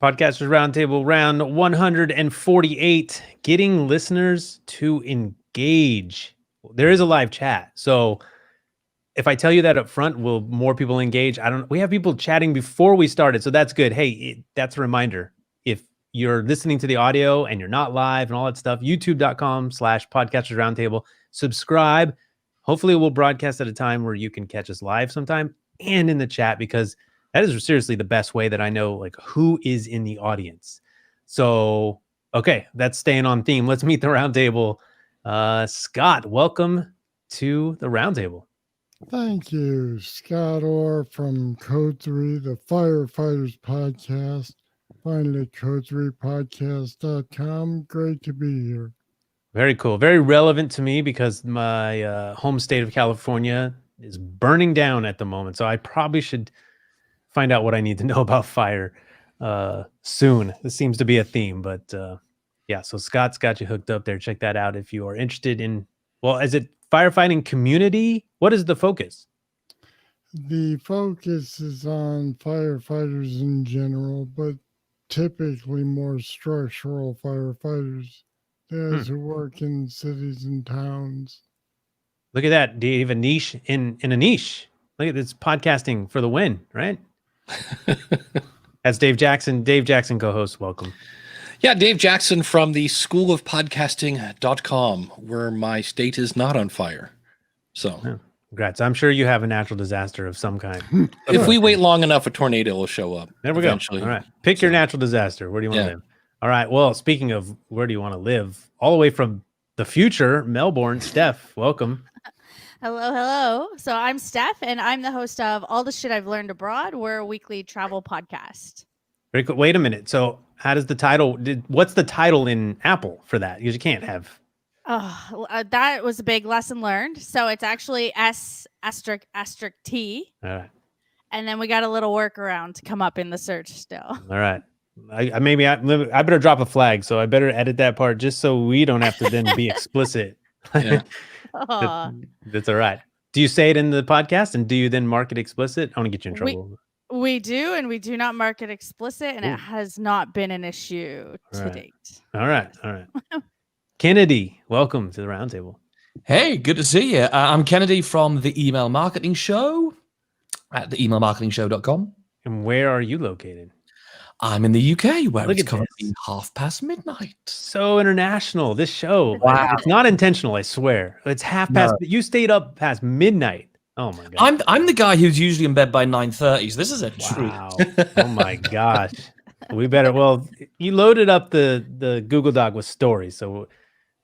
Podcasters Roundtable, round 148, getting listeners to engage. There is a live chat. So if I tell you that up front, will more people engage? We have people chatting before we started, so that's good. Hey, that's a reminder. If you're listening to the audio and you're not live and all that stuff, youtube.com/Podcasters Roundtable, subscribe. Hopefully we'll broadcast at a time where you can catch us live sometime and in the chat, because that is seriously the best way that I know like who is in the audience. So, okay, that's staying on theme. Let's meet the roundtable. Scott, welcome to the roundtable. Thank you, Scott Orr from Code 3, the Firefighters Podcast. Find it at code3podcast.com. Great to be here. Very cool. Very relevant to me because my home state of California is burning down at the moment. So I probably should find out what I need to know about fire soon. This seems to be a theme, but yeah, so Scott's got you hooked up there. Check that out if you are interested in, well, is it firefighting community? What is the focus? The focus is on firefighters in general, but typically more structural firefighters, those who work in cities and towns. Look at that. Do you have a niche in a niche? Look at this, podcasting for the win, right? That's Dave Jackson. Dave Jackson, co-host. Welcome. Yeah, Dave Jackson from the schoolofpodcasting.com, where my state is not on fire. So, yeah, congrats. I'm sure you have a natural disaster of some kind. If we wait long enough, a tornado will show up. There we eventually. Go. All right. Pick your natural disaster. Where do you want to live? All right. Well, speaking of where do you want to live, all the way from the future, Melbourne, Steph, welcome. Hello. So I'm Steph, and I'm the host of All the Shit I've Learned Abroad. We're a weekly travel podcast. Very cool. Wait a minute. So how does the title, what's the title in Apple for that? Because you can't have. Oh, that was a big lesson learned. So it's actually S***T. All right. And then we got a little workaround to come up in the search still. All right. I better drop a flag. So I better edit that part just so we don't have to then be explicit. Yeah. That's all right. Do you say it in the podcast and do you then mark it explicit? I want to get you in trouble. We do, and we do not mark it explicit, and it has not been an issue to date. All right. Kennedy, welcome to the roundtable. Hey, good to see you. I'm Kennedy from the Email Marketing Show at theemailmarketingshow.com. And where are you located? I'm in the UK, where it's currently midnight. So international, this show. Wow. It's not intentional, I swear. It's half past. You stayed up past midnight. Oh my god. I'm the guy who's usually in bed by 9:30. So this is a treat. Oh my gosh. We better. Well, you loaded up the Google Doc with stories, so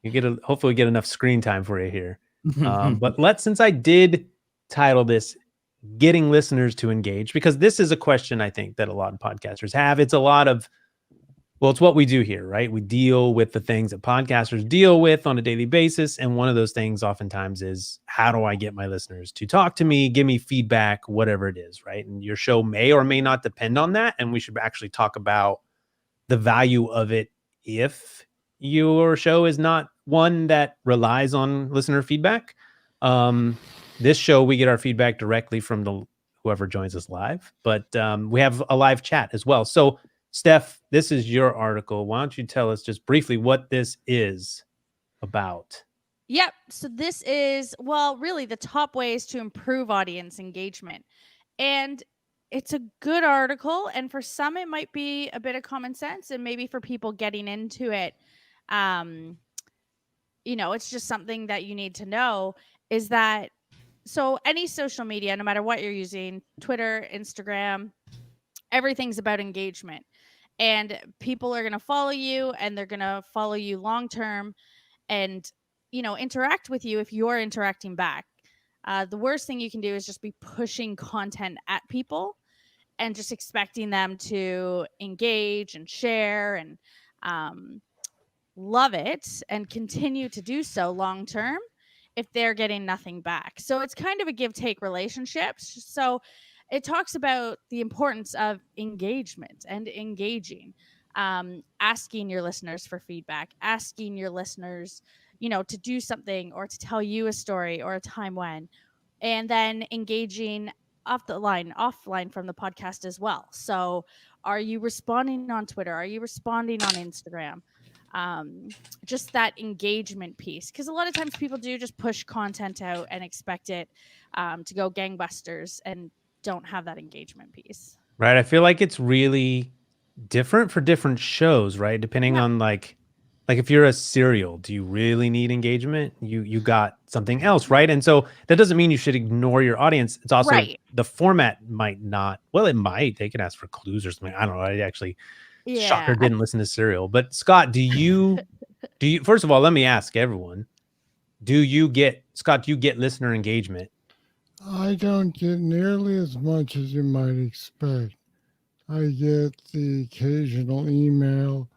you hopefully get enough screen time for you here. But since I did title this getting listeners to engage, because this is a question I think that a lot of podcasters have. It's a lot of, well, it's what we do here, right? We deal with the things that podcasters deal with on a daily basis. And one of those things oftentimes is, how do I get my listeners to talk to me, give me feedback, whatever it is, right? And your show may or may not depend on that. And we should actually talk about the value of it if your show is not one that relies on listener feedback. This show, we get our feedback directly from whoever joins us live, but we have a live chat as well. So, Steph, this is your article. Why don't you tell us just briefly what this is about? Yep. So this is, well, really the top ways to improve audience engagement. And it's a good article. And for some, it might be a bit of common sense. And maybe for people getting into it, it's just something that you need to know is that, so any social media, no matter what you're using, Twitter, Instagram, everything's about engagement. And people are going to follow you, and they're going to follow you long-term and, interact with you if you're interacting back. The worst thing you can do is just be pushing content at people and just expecting them to engage and share and love it and continue to do so long-term if they're getting nothing back. So it's kind of a give-take relationship. So it talks about the importance of engagement and engaging, asking your listeners for feedback, asking your listeners, to do something or to tell you a story or a time when, and then engaging offline from the podcast as well. So Are you responding on Twitter? Are you responding on Instagram? Just that engagement piece, because a lot of times people do just push content out and expect it to go gangbusters and don't have that engagement piece. Right. I feel like it's really different for different shows, right? Depending Yeah. on like if you're a serial, do you really need engagement? You got something else, right? And so that doesn't mean you should ignore your audience. It's also Right. the format might not. Well, it might. They can ask for clues or something. I don't know. I actually shocker didn't listen to serial. But Scott, do you first of all, let me ask everyone, do you get listener engagement? I don't get nearly as much as you might expect. I get the occasional email,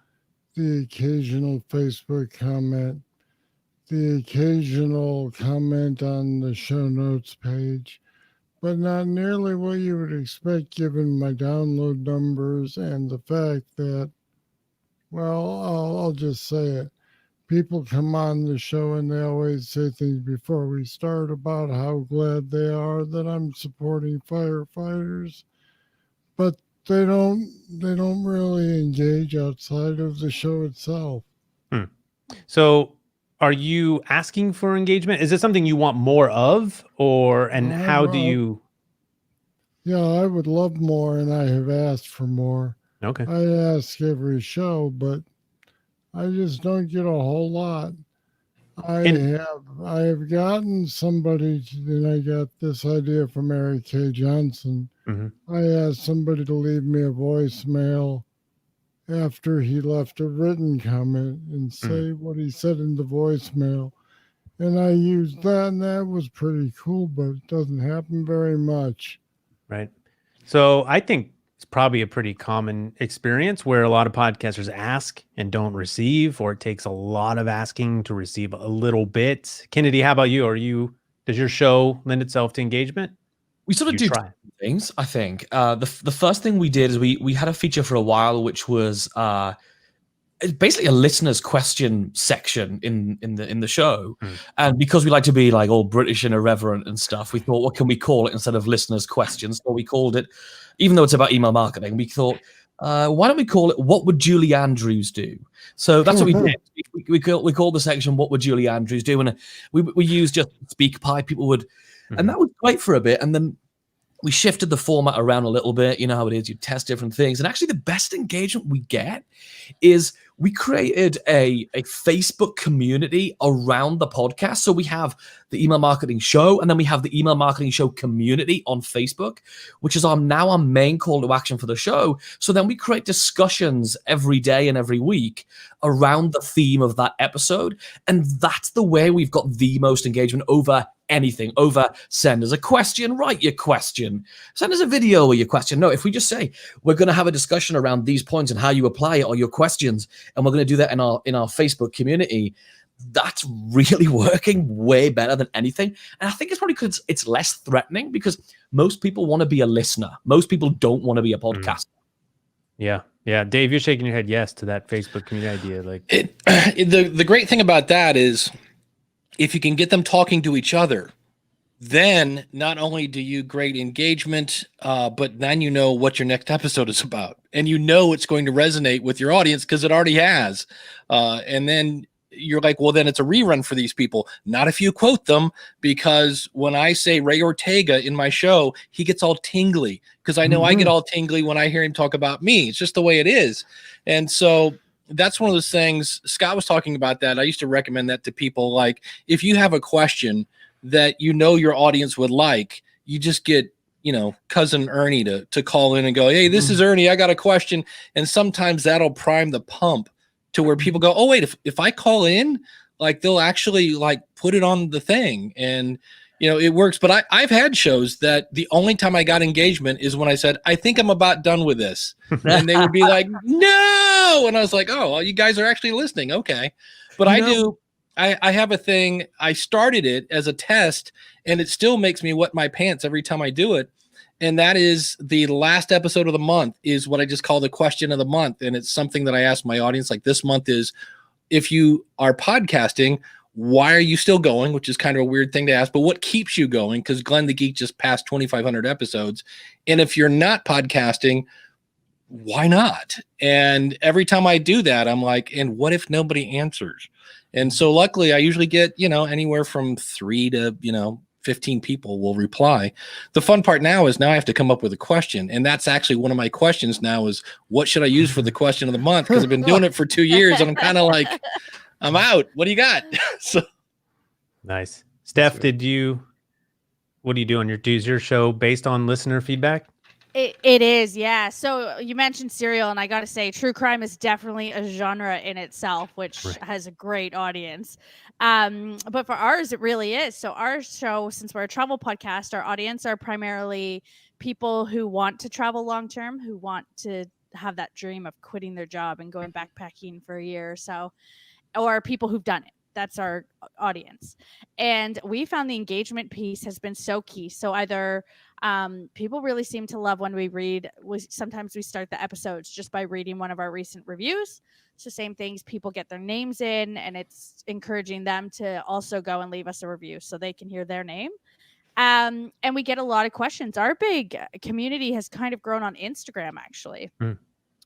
the occasional Facebook comment, the occasional comment on the show notes page, but not nearly what you would expect given my download numbers and the fact that, well, I'll just say it. People come on the show and they always say things before we start about how glad they are that I'm supporting firefighters, but they don't really engage outside of the show itself. So are you asking for engagement? Is this something you want more of, and how do you? Yeah, I would love more, and I have asked for more. Okay. I ask every show, but I just don't get a whole lot. I have gotten somebody, and I got this idea from Eric K. Johnson. Mm-hmm. I asked somebody to leave me a voicemail after he left a written comment and say what he said in the voicemail. And I used that, and that was pretty cool, but it doesn't happen very much. Right. So I think it's probably a pretty common experience where a lot of podcasters ask and don't receive, or it takes a lot of asking to receive a little bit. Kennedy, how about you? Does your show lend itself to engagement? We sort of do things, I think. The first thing we did is we had a feature for a while, which was basically a listener's question section in the show. And because we like to be like all British and irreverent and stuff, we thought, what can we call it instead of listeners' questions? So we called it, even though it's about email marketing, we thought, why don't we call it "What Would Julie Andrews Do?" So that's what we did. We called the section "What Would Julie Andrews Do?" and we used just SpeakPipe. People would, and that was great for a bit, and then we shifted the format around a little bit. You know how it is. You test different things. And actually the best engagement we get is we created a Facebook community around the podcast. So we have the Email Marketing Show, and then we have the Email Marketing Show community on Facebook, which is our main call to action for the show. So then we create discussions every day and every week around the theme of that episode. And that's the way we've got the most engagement over anything, over send us a question, write your question, send us a video with your question. No, if we just say we're going to have a discussion around these points and how you apply it or your questions, and we're going to do that in our Facebook community, that's really working way better than anything. And I think it's probably because it's less threatening, because most people want to be a listener. Most people don't want to be a podcaster. Yeah. Dave, you're shaking your head yes to that Facebook community idea. Like the great thing about that is, if you can get them talking to each other, then not only do you great engagement, but then you know what your next episode is about, and you know it's going to resonate with your audience because it already has. And then you're like, well, then it's a rerun for these people. Not if you quote them, because when I say Ray Ortega in my show, he gets all tingly, because I know I get all tingly when I hear him talk about me. It's just the way it is. And so that's one of those things. Scott was talking about that. I used to recommend that to people. Like, if you have a question that you know your audience would like, you just get, cousin Ernie to call in and go, hey, this is Ernie, I got a question. And sometimes that'll prime the pump to where people go, oh, wait, if I call in, like, they'll actually like put it on the thing. And, it works. But I've had shows that the only time I got engagement is when I said, I think I'm about done with this. And they would be like, no. And I was like, oh, well, you guys are actually listening. Okay. But I have a thing. I started it as a test, and it still makes me wet my pants every time I do it. And that is the last episode of the month is what I just call the question of the month. And it's something that I ask my audience, like this month is, if you are podcasting, why are you still going? Which is kind of a weird thing to ask, but what keeps you going? Because Glenn the Geek just passed 2,500 episodes. And if you're not podcasting, why not? And every time I do that, I'm like, and what if nobody answers? And so luckily I usually get, anywhere from 3 to, 15 people will reply. The fun part now is I have to come up with a question. And that's actually one of my questions now is, what should I use for the question of the month? Because I've been doing it for 2 years and I'm kind of like, I'm out. What do you got? So nice. Steph, what do you do on is your show based on listener feedback? It is, yeah. So you mentioned serial, and I got to say, true crime is definitely a genre in itself, which has a great audience. But for ours, it really is. So our show, since we're a travel podcast, our audience are primarily people who want to travel long term, who want to have that dream of quitting their job and going backpacking for a year or so, or people who've done it. That's our audience. And we found the engagement piece has been so key. So either people really seem to love when we read. Sometimes we start the episodes just by reading one of our recent reviews. So same things, people get their names in, and it's encouraging them to also go and leave us a review so they can hear their name. And we get a lot of questions. Our big community has kind of grown on Instagram, actually,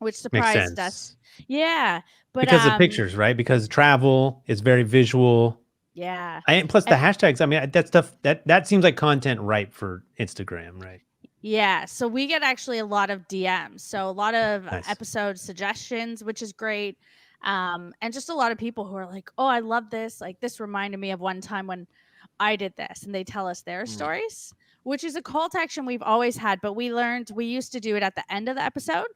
which surprised us. Yeah. But because of pictures, right? Because travel is very visual. Yeah. And plus the hashtags. I mean, that stuff that seems like content ripe for Instagram, right? Yeah. So we get actually a lot of DMs. So a lot of episode suggestions, which is great. And just a lot of people who are like, oh, I love this. Like, this reminded me of one time when I did this, and they tell us their stories, which is a call to action we've always had, but we learned we used to do it at the end of the episode.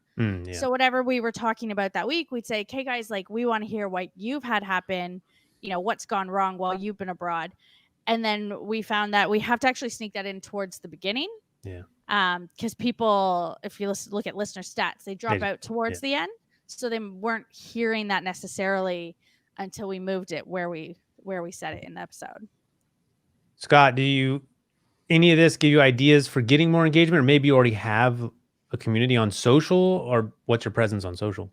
So whatever we were talking about that week, we'd say, okay, guys, like, we want to hear what you've had happen, what's gone wrong while you've been abroad. And then we found that we have to actually sneak that in towards the beginning. Yeah. Because people, if you look at listener stats, they drop out towards the end. So they weren't hearing that necessarily until we moved it where we said it in the episode. Scott, any of this give you ideas for getting more engagement, or maybe you already have a community on social, or what's your presence on social?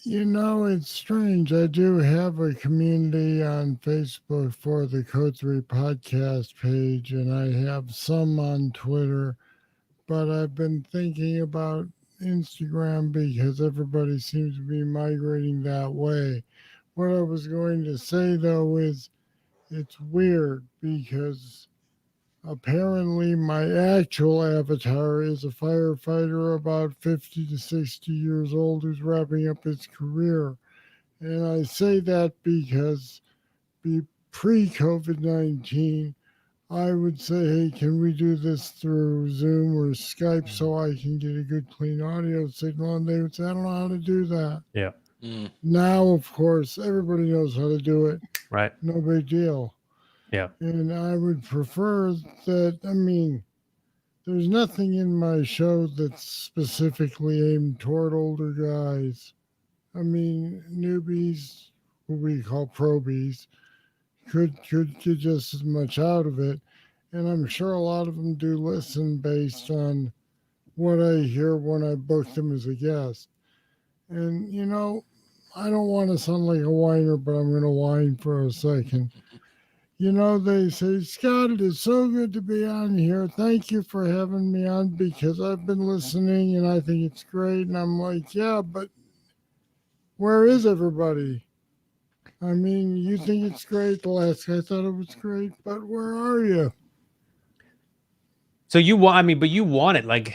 It's strange. I do have a community on Facebook for the Code 3 podcast page, and I have some on Twitter, but I've been thinking about Instagram because everybody seems to be migrating that way. What I was going to say, though, is it's weird because apparently my actual avatar is a firefighter about 50 to 60 years old who's wrapping up his career. And I say that because pre-COVID-19, I would say, hey, can we do this through Zoom or Skype so I can get a good clean audio signal? And they would say, I don't know how to do that. Yeah. Now, of course, everybody knows how to do it. Right. No big deal. Yeah. And I would prefer that, there's nothing in my show that's specifically aimed toward older guys. Newbies, who we call probies, could get just as much out of it. And I'm sure a lot of them do listen based on what I hear when I book them as a guest. And, I don't want to sound like a whiner, but I'm going to whine for a second. They say, Scott, it is so good to be on here. Thank you for having me on because I've been listening and I think it's great. And I'm like, yeah, but where is everybody? You think it's great. The last guy thought it was great, but where are you? So you want it like,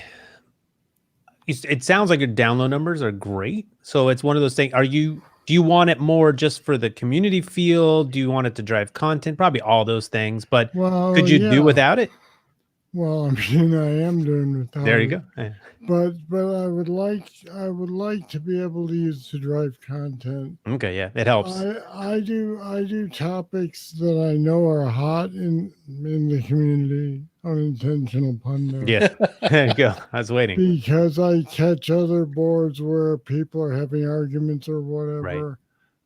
it sounds like your download numbers are great. So it's one of those things. Do you want it more just for the community feel? Do you want it to drive content? Probably all those things, but could you do without it? Well, I am doing without it. There you go. Yeah. But I would like to be able to use to drive content. Okay, yeah, it helps. I do topics that I know are hot in the community. Unintentional pun there. Yeah, there you go. I was waiting. Because I catch other boards where people are having arguments or whatever. Right.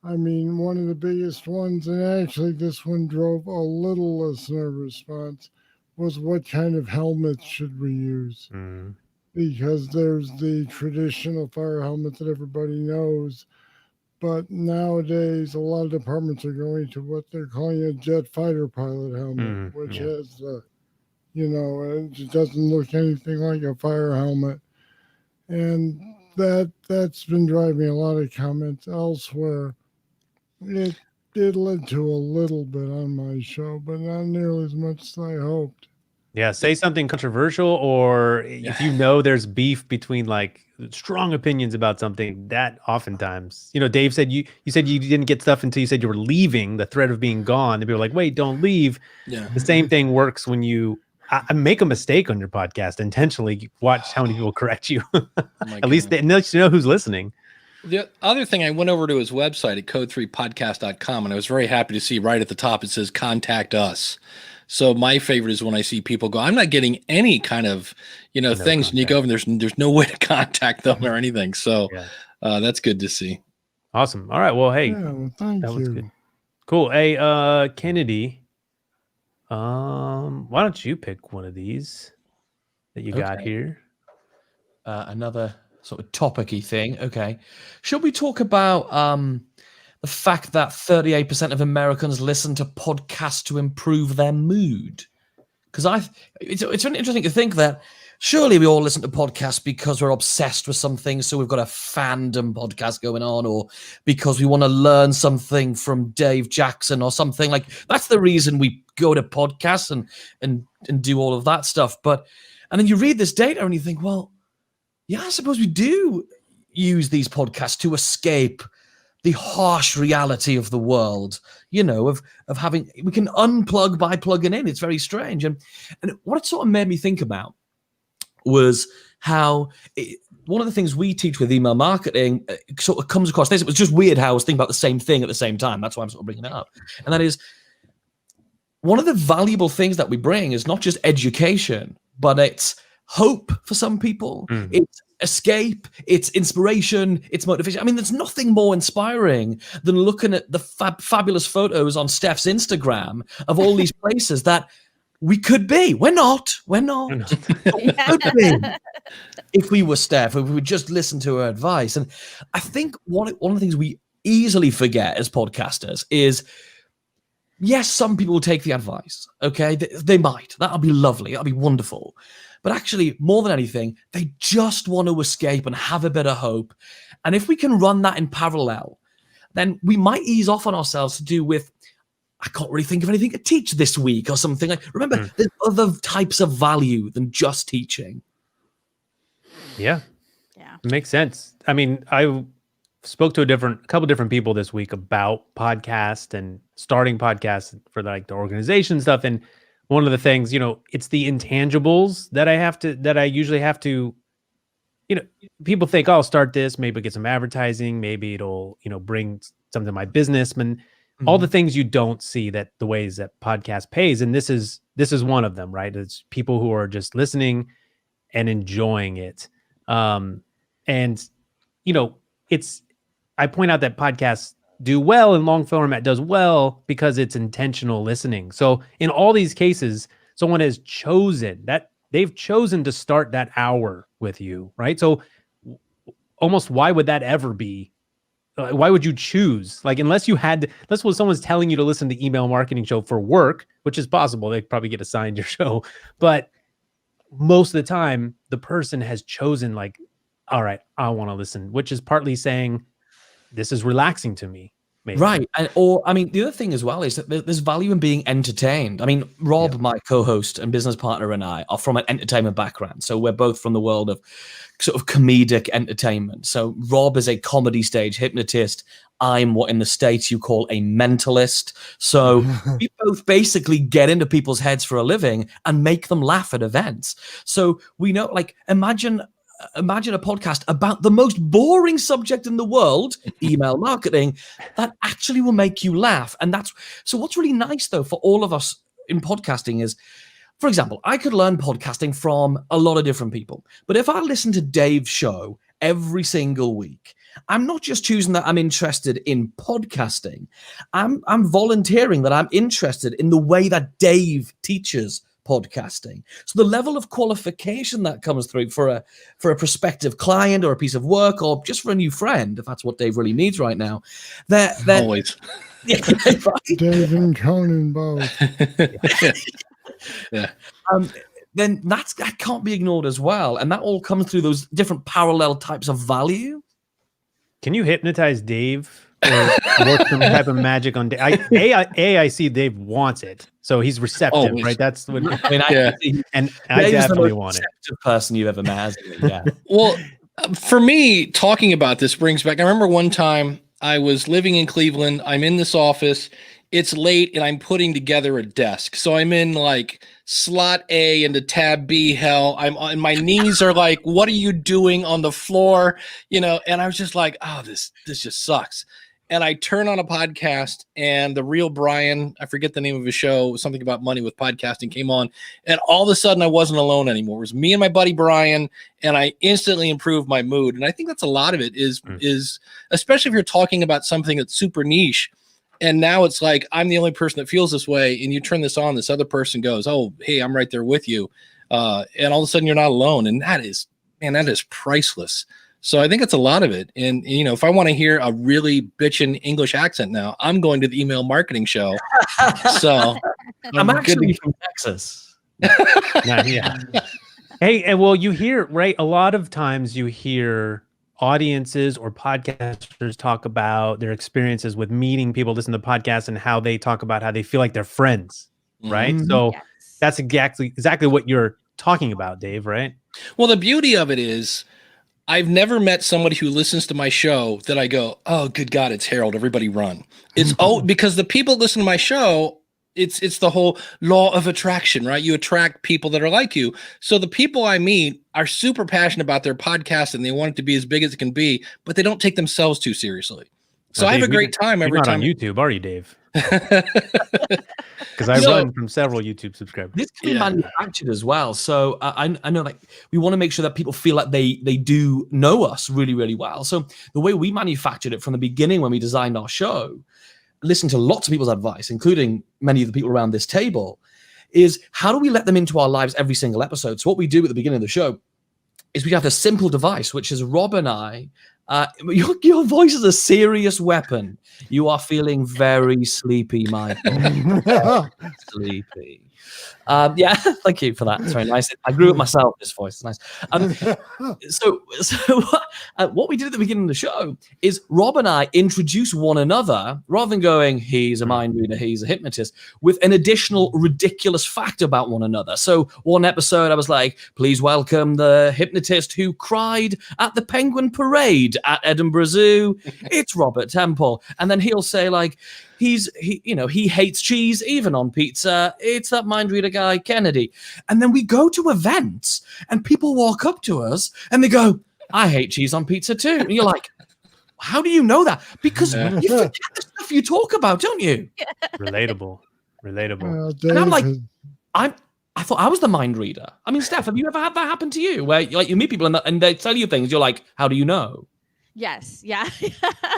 One of the biggest ones, and actually this one drove a little listener response, was what kind of helmets should we use? Mm. Because there's the traditional fire helmet that everybody knows, but nowadays a lot of departments are going to what they're calling a jet fighter pilot helmet, which has the, it just doesn't look anything like a fire helmet. And that's been driving a lot of comments elsewhere. It led to a little bit on my show, but not nearly as much as I hoped. Yeah, say something controversial, or if you know there's beef between like strong opinions about something, that oftentimes, Dave said you said you didn't get stuff until you said you were leaving, the threat of being gone. And people were like, wait, don't leave. Yeah. The same thing works when you I make a mistake on your podcast intentionally. Watch how many people correct you. At least they know who's listening. The other thing, I went over to his website at code3podcast.com, and I was very happy to see right at the top it says contact us. So my favorite is when I see people go, I'm not getting any kind of, things, contact. And you go over and there's no way to contact them or anything. So that's good to see. Awesome. All right. Well, hey, thank that you. was good. Cool. Hey, Kennedy, why don't you pick one of these that you got here? Another sort of topic-y thing. Okay. Should we talk about the fact that 38% of Americans listen to podcasts to improve their mood? Because it's interesting to think that surely we all listen to podcasts because we're obsessed with something, so we've got a fandom podcast going on, or because we want to learn something from Dave Jackson or something. Like, that's the reason we go to podcasts and do all of that stuff. And then you read this data and you think, well, yeah, I suppose we do use these podcasts to escape the harsh reality of the world, of having, we can unplug by plugging in. It's very strange. And what it sort of made me think about was how one of the things we teach with email marketing sort of comes across this. It was just weird how I was thinking about the same thing at the same time. That's why I'm sort of bringing it up. And that is, one of the valuable things that we bring is not just education, but it's hope for some people. Mm-hmm. It's escape, it's inspiration, it's motivation. I mean, there's nothing more inspiring than looking at the fabulous photos on Steph's Instagram of all these places that we could be. We're not. We could be if we were Steph, if we would just listen to her advice. And I think one of the things we easily forget as podcasters is, yes, some people will take the advice. Okay, they might. That'll be lovely. That'll be wonderful. But actually, more than anything, they just want to escape and have a bit of hope. And if we can run that in parallel, then we might ease off on ourselves to do with, I can't really think of anything to teach this week or something. Like, remember, there's other types of value than just teaching. Yeah. Makes sense. I mean, I spoke to a couple different people this week about podcasts and starting podcasts for like the organization stuff. And one of the things, it's the intangibles that I usually have to, people think, oh, I'll start this, maybe get some advertising, maybe it'll, bring something to my business, and all the things you don't see, that the ways that podcast pays. And this is one of them, right? It's people who are just listening and enjoying it. And, I point out that podcasts do well and long format does well because it's intentional listening. So in all these cases, someone has chosen to start that hour with you, right? So almost, why would that ever be? Why would you choose? Like, unless when someone's telling you to listen to the email marketing show for work, which is possible, they probably get assigned your show. But most of the time, the person has chosen, like, all right, I want to listen, which is partly saying, this is relaxing to me. Maybe. Right. The other thing as well is that there's value in being entertained. I mean, Rob, my co-host and business partner, and I are from an entertainment background. So we're both from the world of sort of comedic entertainment. So Rob is a comedy stage hypnotist. I'm what in the States you call a mentalist. So we both basically get into people's heads for a living and make them laugh at events. So we know, like, imagine a podcast about the most boring subject in the world, email marketing, that actually will make you laugh. And so what's really nice though for all of us in podcasting is, for example, I could learn podcasting from a lot of different people. But if I listen to Dave's show every single week, I'm not just choosing that I'm interested in podcasting. I'm volunteering that I'm interested in the way that Dave teaches podcasting. So the level of qualification that comes through for a prospective client or a piece of work or just for a new friend, if that's what Dave really needs right now, that always. Yeah, right? Dave and Conan both. Yeah. then that can't be ignored as well. And that all comes through those different parallel types of value. Can you hypnotize Dave or work some type of magic on Dave? I see Dave wants it, so he's receptive, Always. right? That's what. I mean, Yeah. I Dave's definitely the most want it. receptive person you've ever met, hasn't he? Yeah. Well, for me, talking about this brings back. I remember one time I was living in Cleveland. I'm in this office. It's late, and I'm putting together a desk. So I'm in like slot A into tab B hell. I'm on my knees are like, what are you doing on the floor? And I was just like, oh, this just sucks. And I turn on a podcast, and the real Brian, I forget the name of his show, something about money with podcasting, came on. And all of a sudden I wasn't alone anymore. It was me and my buddy Brian, and I instantly improved my mood. And I think that's a lot of it is especially if you're talking about something that's super niche. And now it's like, I'm the only person that feels this way. And you turn this on, this other person goes, oh, hey, I'm right there with you. And all of a sudden you're not alone. And that is priceless. So I think it's a lot of it. And, if I want to hear a really bitchin' English accent now, I'm going to the email marketing show. So I'm actually from Texas. Yeah. Hey, and well, you hear, right? A lot of times you hear audiences or podcasters talk about their experiences with meeting people, listen to podcasts, and how they talk about how they feel like they're friends, right? Mhm. So Yes. that's exactly what you're talking about, Dave, right? Well, the beauty of it is I've never met somebody who listens to my show that I go, oh, good God, it's Harold. Everybody run. It's because the people that listen to my show, it's the whole law of attraction, right? You attract people that are like you. So the people I meet are super passionate about their podcast and they want it to be as big as it can be, but they don't take themselves too seriously. So I have a great time every You're not time. on YouTube, are you, Dave? Because I run from several YouTube subscribers. This can be manufactured as well. So I know, like, we want to make sure that people feel like they do know us really, really well. So the way we manufactured it from the beginning when we designed our show, listen to lots of people's advice, including many of the people around this table, is how do we let them into our lives every single episode? So what we do at the beginning of the show is we have a simple device, which is Rob and I. Your voice is a serious weapon. You are feeling very sleepy, Michael. Sleepy. Yeah, thank you for that. It's very nice. I grew it myself. This voice is nice. So what we did at the beginning of the show is Rob and I introduce one another rather than going, he's a mind reader, he's a hypnotist, with an additional ridiculous fact about one another. So one episode I was like, please welcome the hypnotist who cried at the Penguin Parade at Edinburgh Zoo. It's Robert Temple. And then he'll say, like, he hates cheese even on pizza. It's that mind reader guy Kennedy. And then we go to events and people walk up to us and they go, I hate cheese on pizza too. And you're like, how do you know that? Because you forget the stuff you talk about, don't you? Relatable. And I'm like, I thought I was the mind reader. I mean, Steph, have you ever had that happen to you where you meet people and they tell you things, you're like, how do you know? Yes. Yeah.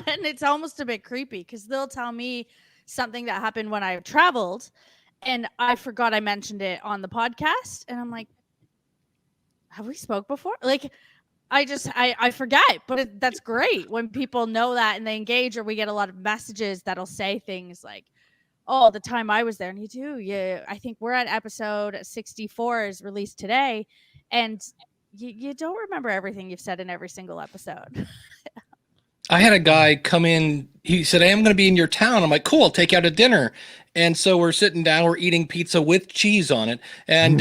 And it's almost a bit creepy because they'll tell me something that happened when I traveled and I forgot I mentioned it on the podcast. And I'm like, have we spoke before? Like, I forget, but that's great when people know that and they engage, or we get a lot of messages that'll say things like, oh, the time I was there. And you do. Yeah. I think we're at episode 64 is released today. And you don't remember everything you've said in every single episode. I had a guy come in. He said, hey, I'm going to be in your town. I'm like, cool, I'll take you out to dinner. And so we're sitting down, we're eating pizza with cheese on it. And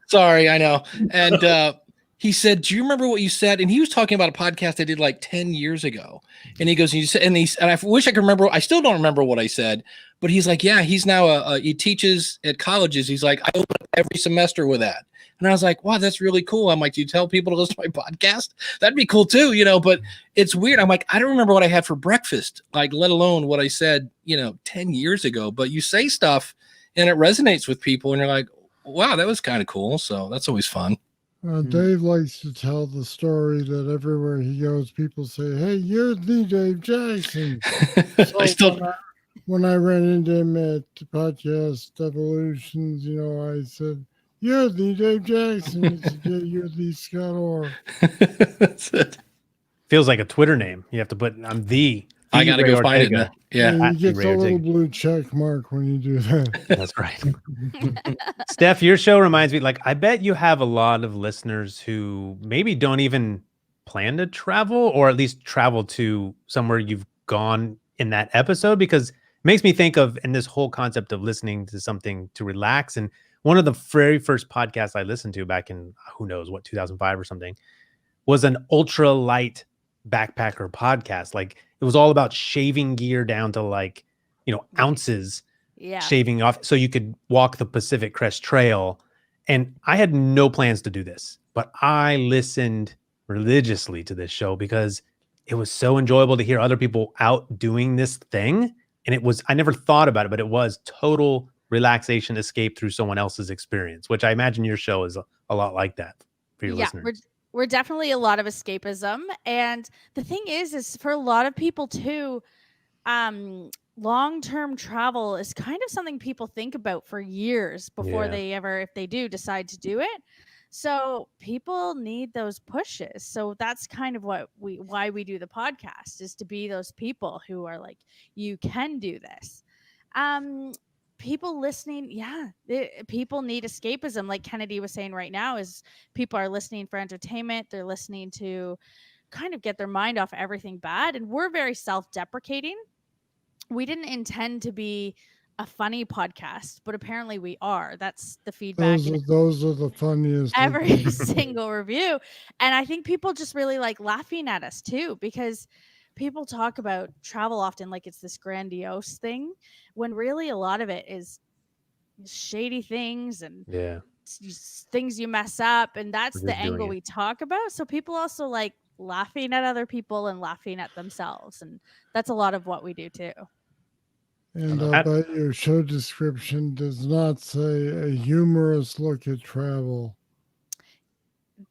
sorry, I know. And he said, do you remember what you said? And he was talking about a podcast I did like 10 years ago. And he goes, and I wish I could remember. I still don't remember what I said, but he's like, yeah, he's now he teaches at colleges. He's like, I open up every semester with that. And I was like, wow, that's really cool. I'm like, do you tell people to listen to my podcast? That'd be cool too, but it's weird. I'm like, I don't remember what I had for breakfast, like, let alone what I said, 10 years ago, but you say stuff and it resonates with people and you're like, wow, that was kind of cool. So that's always fun. Dave likes to tell the story that everywhere he goes, people say, hey, you're the Dave Jackson. So when I ran into him at Podcast Evolutions, I said, you're the Dave Jackson. He said, yeah, you're the Scott Orr. That's it. Feels like a Twitter name. You have to put, I'm the I gotta Ray go find it. Ortega. Yeah. You At get Ray the little Ortega. blue check mark when you do that. That's right. Steph, your show reminds me, like, I bet you have a lot of listeners who maybe don't even plan to travel, or at least travel to somewhere you've gone in that episode, because it makes me think of, in this whole concept of listening to something to relax. And one of the very first podcasts I listened to back in, who knows what, 2005 or something, was an ultra light backpacker podcast. Like, it was all about shaving gear down to, like, ounces, Yeah. shaving off so you could walk the Pacific Crest Trail. And I had no plans to do this, but I listened religiously to this show because it was so enjoyable to hear other people out doing this thing. And it was, I never thought about it, but it was total relaxation escape through someone else's experience, which I imagine your show is a lot like that for your listeners. We're definitely a lot of escapism. And the thing is for a lot of people too, long-term travel is kind of something people think about for years before they ever, if they do decide to do it. So people need those pushes. So that's kind of why we do the podcast, is to be those people who are like, you can do this. People listening, people need escapism. Like Kennedy was saying right now, is people are listening for entertainment. They're listening to kind of get their mind off everything bad. And we're very self-deprecating. We didn't intend to be a funny podcast, but apparently we are. That's the feedback. Those are the funniest. Every single review. And I think people just really like laughing at us too, because people talk about travel often like it's this grandiose thing, when really a lot of it is shady things and things you mess up. And that's the angle we talk about. So people also like laughing at other people and laughing at themselves. And that's a lot of what we do too. And I bet your show description does not say a humorous look at travel.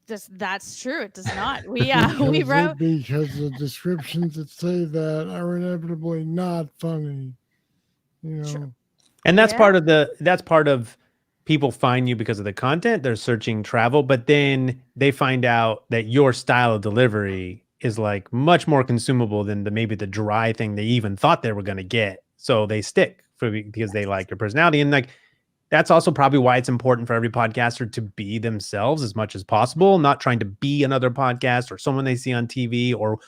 That's true. It does not. We wrote, because the descriptions that say that are inevitably not funny. Sure. And that's part of people find you because of the content. They're searching travel, but then they find out that your style of delivery is like much more consumable than maybe the dry thing they even thought they were going to get. So they stick because they like your personality. And like, that's also probably why it's important for every podcaster to be themselves as much as possible, not trying to be another podcast or someone they see on TV or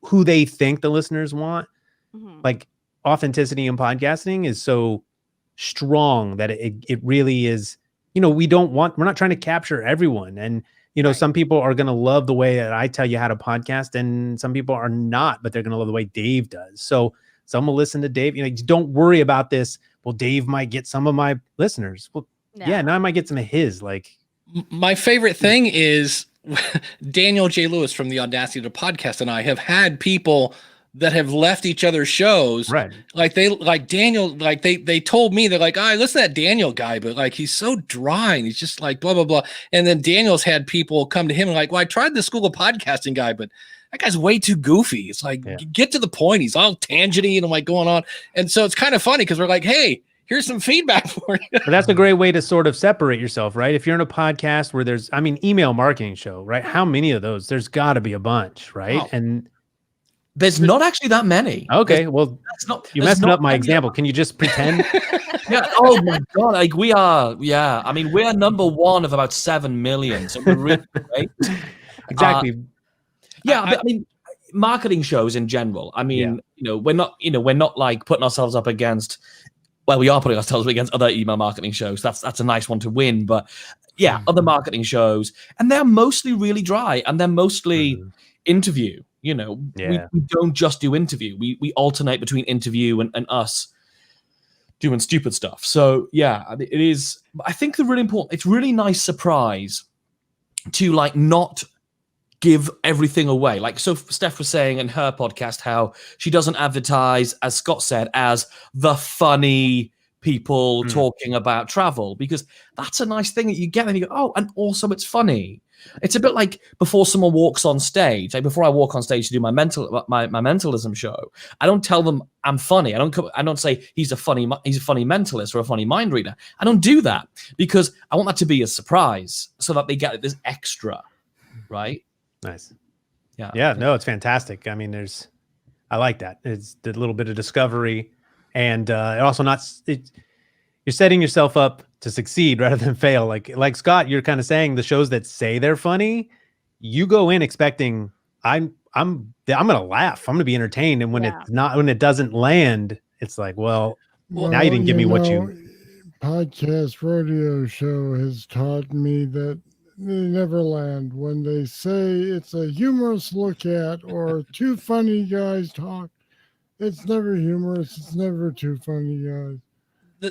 who they think the listeners want. Mm-hmm. Like, authenticity in podcasting is so strong that it really is, we're not trying to capture everyone. And, some people are going to love the way that I tell you how to podcast, and some people are not, but they're going to love the way Dave does. So some will listen to Dave. Don't worry about this. Well, Dave might get some of my listeners. Well, now I might get some of his. Like, my favorite thing is Daniel J. Lewis from the Audacity to Podcast and I have had people that have left each other's shows. Right. Like Daniel, like they told me, they're like, I listen to that Daniel guy, but like, he's so dry and he's just like, blah, blah, blah. And then Daniel's had people come to him and like, well, I tried the School of Podcasting guy, but that guy's way too goofy. It's like, get to the point. He's all tangenty and I'm like going on. And so it's kind of funny because we're like, hey, here's some feedback for you. But that's a great way to sort of separate yourself, right? If you're in a podcast where there's, email marketing show, right? How many of those? There's got to be a bunch, right? Oh. And there's not actually that many. Okay, well, you messed up my example. Can you just pretend? Yeah. Oh my God. Like we are. Yeah. I mean, we are number one of about 7 million. So we're really great. Exactly. But I mean, marketing shows in general. I mean, we're not like putting ourselves up against. Well, we are putting ourselves up against other email marketing shows. That's a nice one to win. But other marketing shows, and they're mostly really dry, and they're mostly interview. We don't just do interview. We alternate between interview and us doing stupid stuff. So it is. I think the really important. It's really nice surprise to like not give everything away. Like, so Steph was saying in her podcast how she doesn't advertise, as Scott said, as the funny people talking about travel, because that's a nice thing that you get and you go, oh, and also it's funny. It's a bit like before someone walks on stage, like before I walk on stage to do my mentalism show, I don't tell them I'm funny. I don't say he's a funny mentalist or a funny mind reader. I don't do that because I want that to be a surprise so that they get this extra, right? Nice. Yeah. Yeah. No, it's fantastic. I mean, I like that. It's the little bit of discovery, and also you're setting yourself up to succeed rather than fail. Like Scott, you're kind of saying the shows that say they're funny, you go in expecting I'm gonna laugh, I'm gonna be entertained, and when it doesn't land, it's like, well, now you didn't give me what you. Podcast rodeo show has taught me that they never land when they say it's a humorous look at or two funny guys talk. It's never humorous. It's never two funny guys.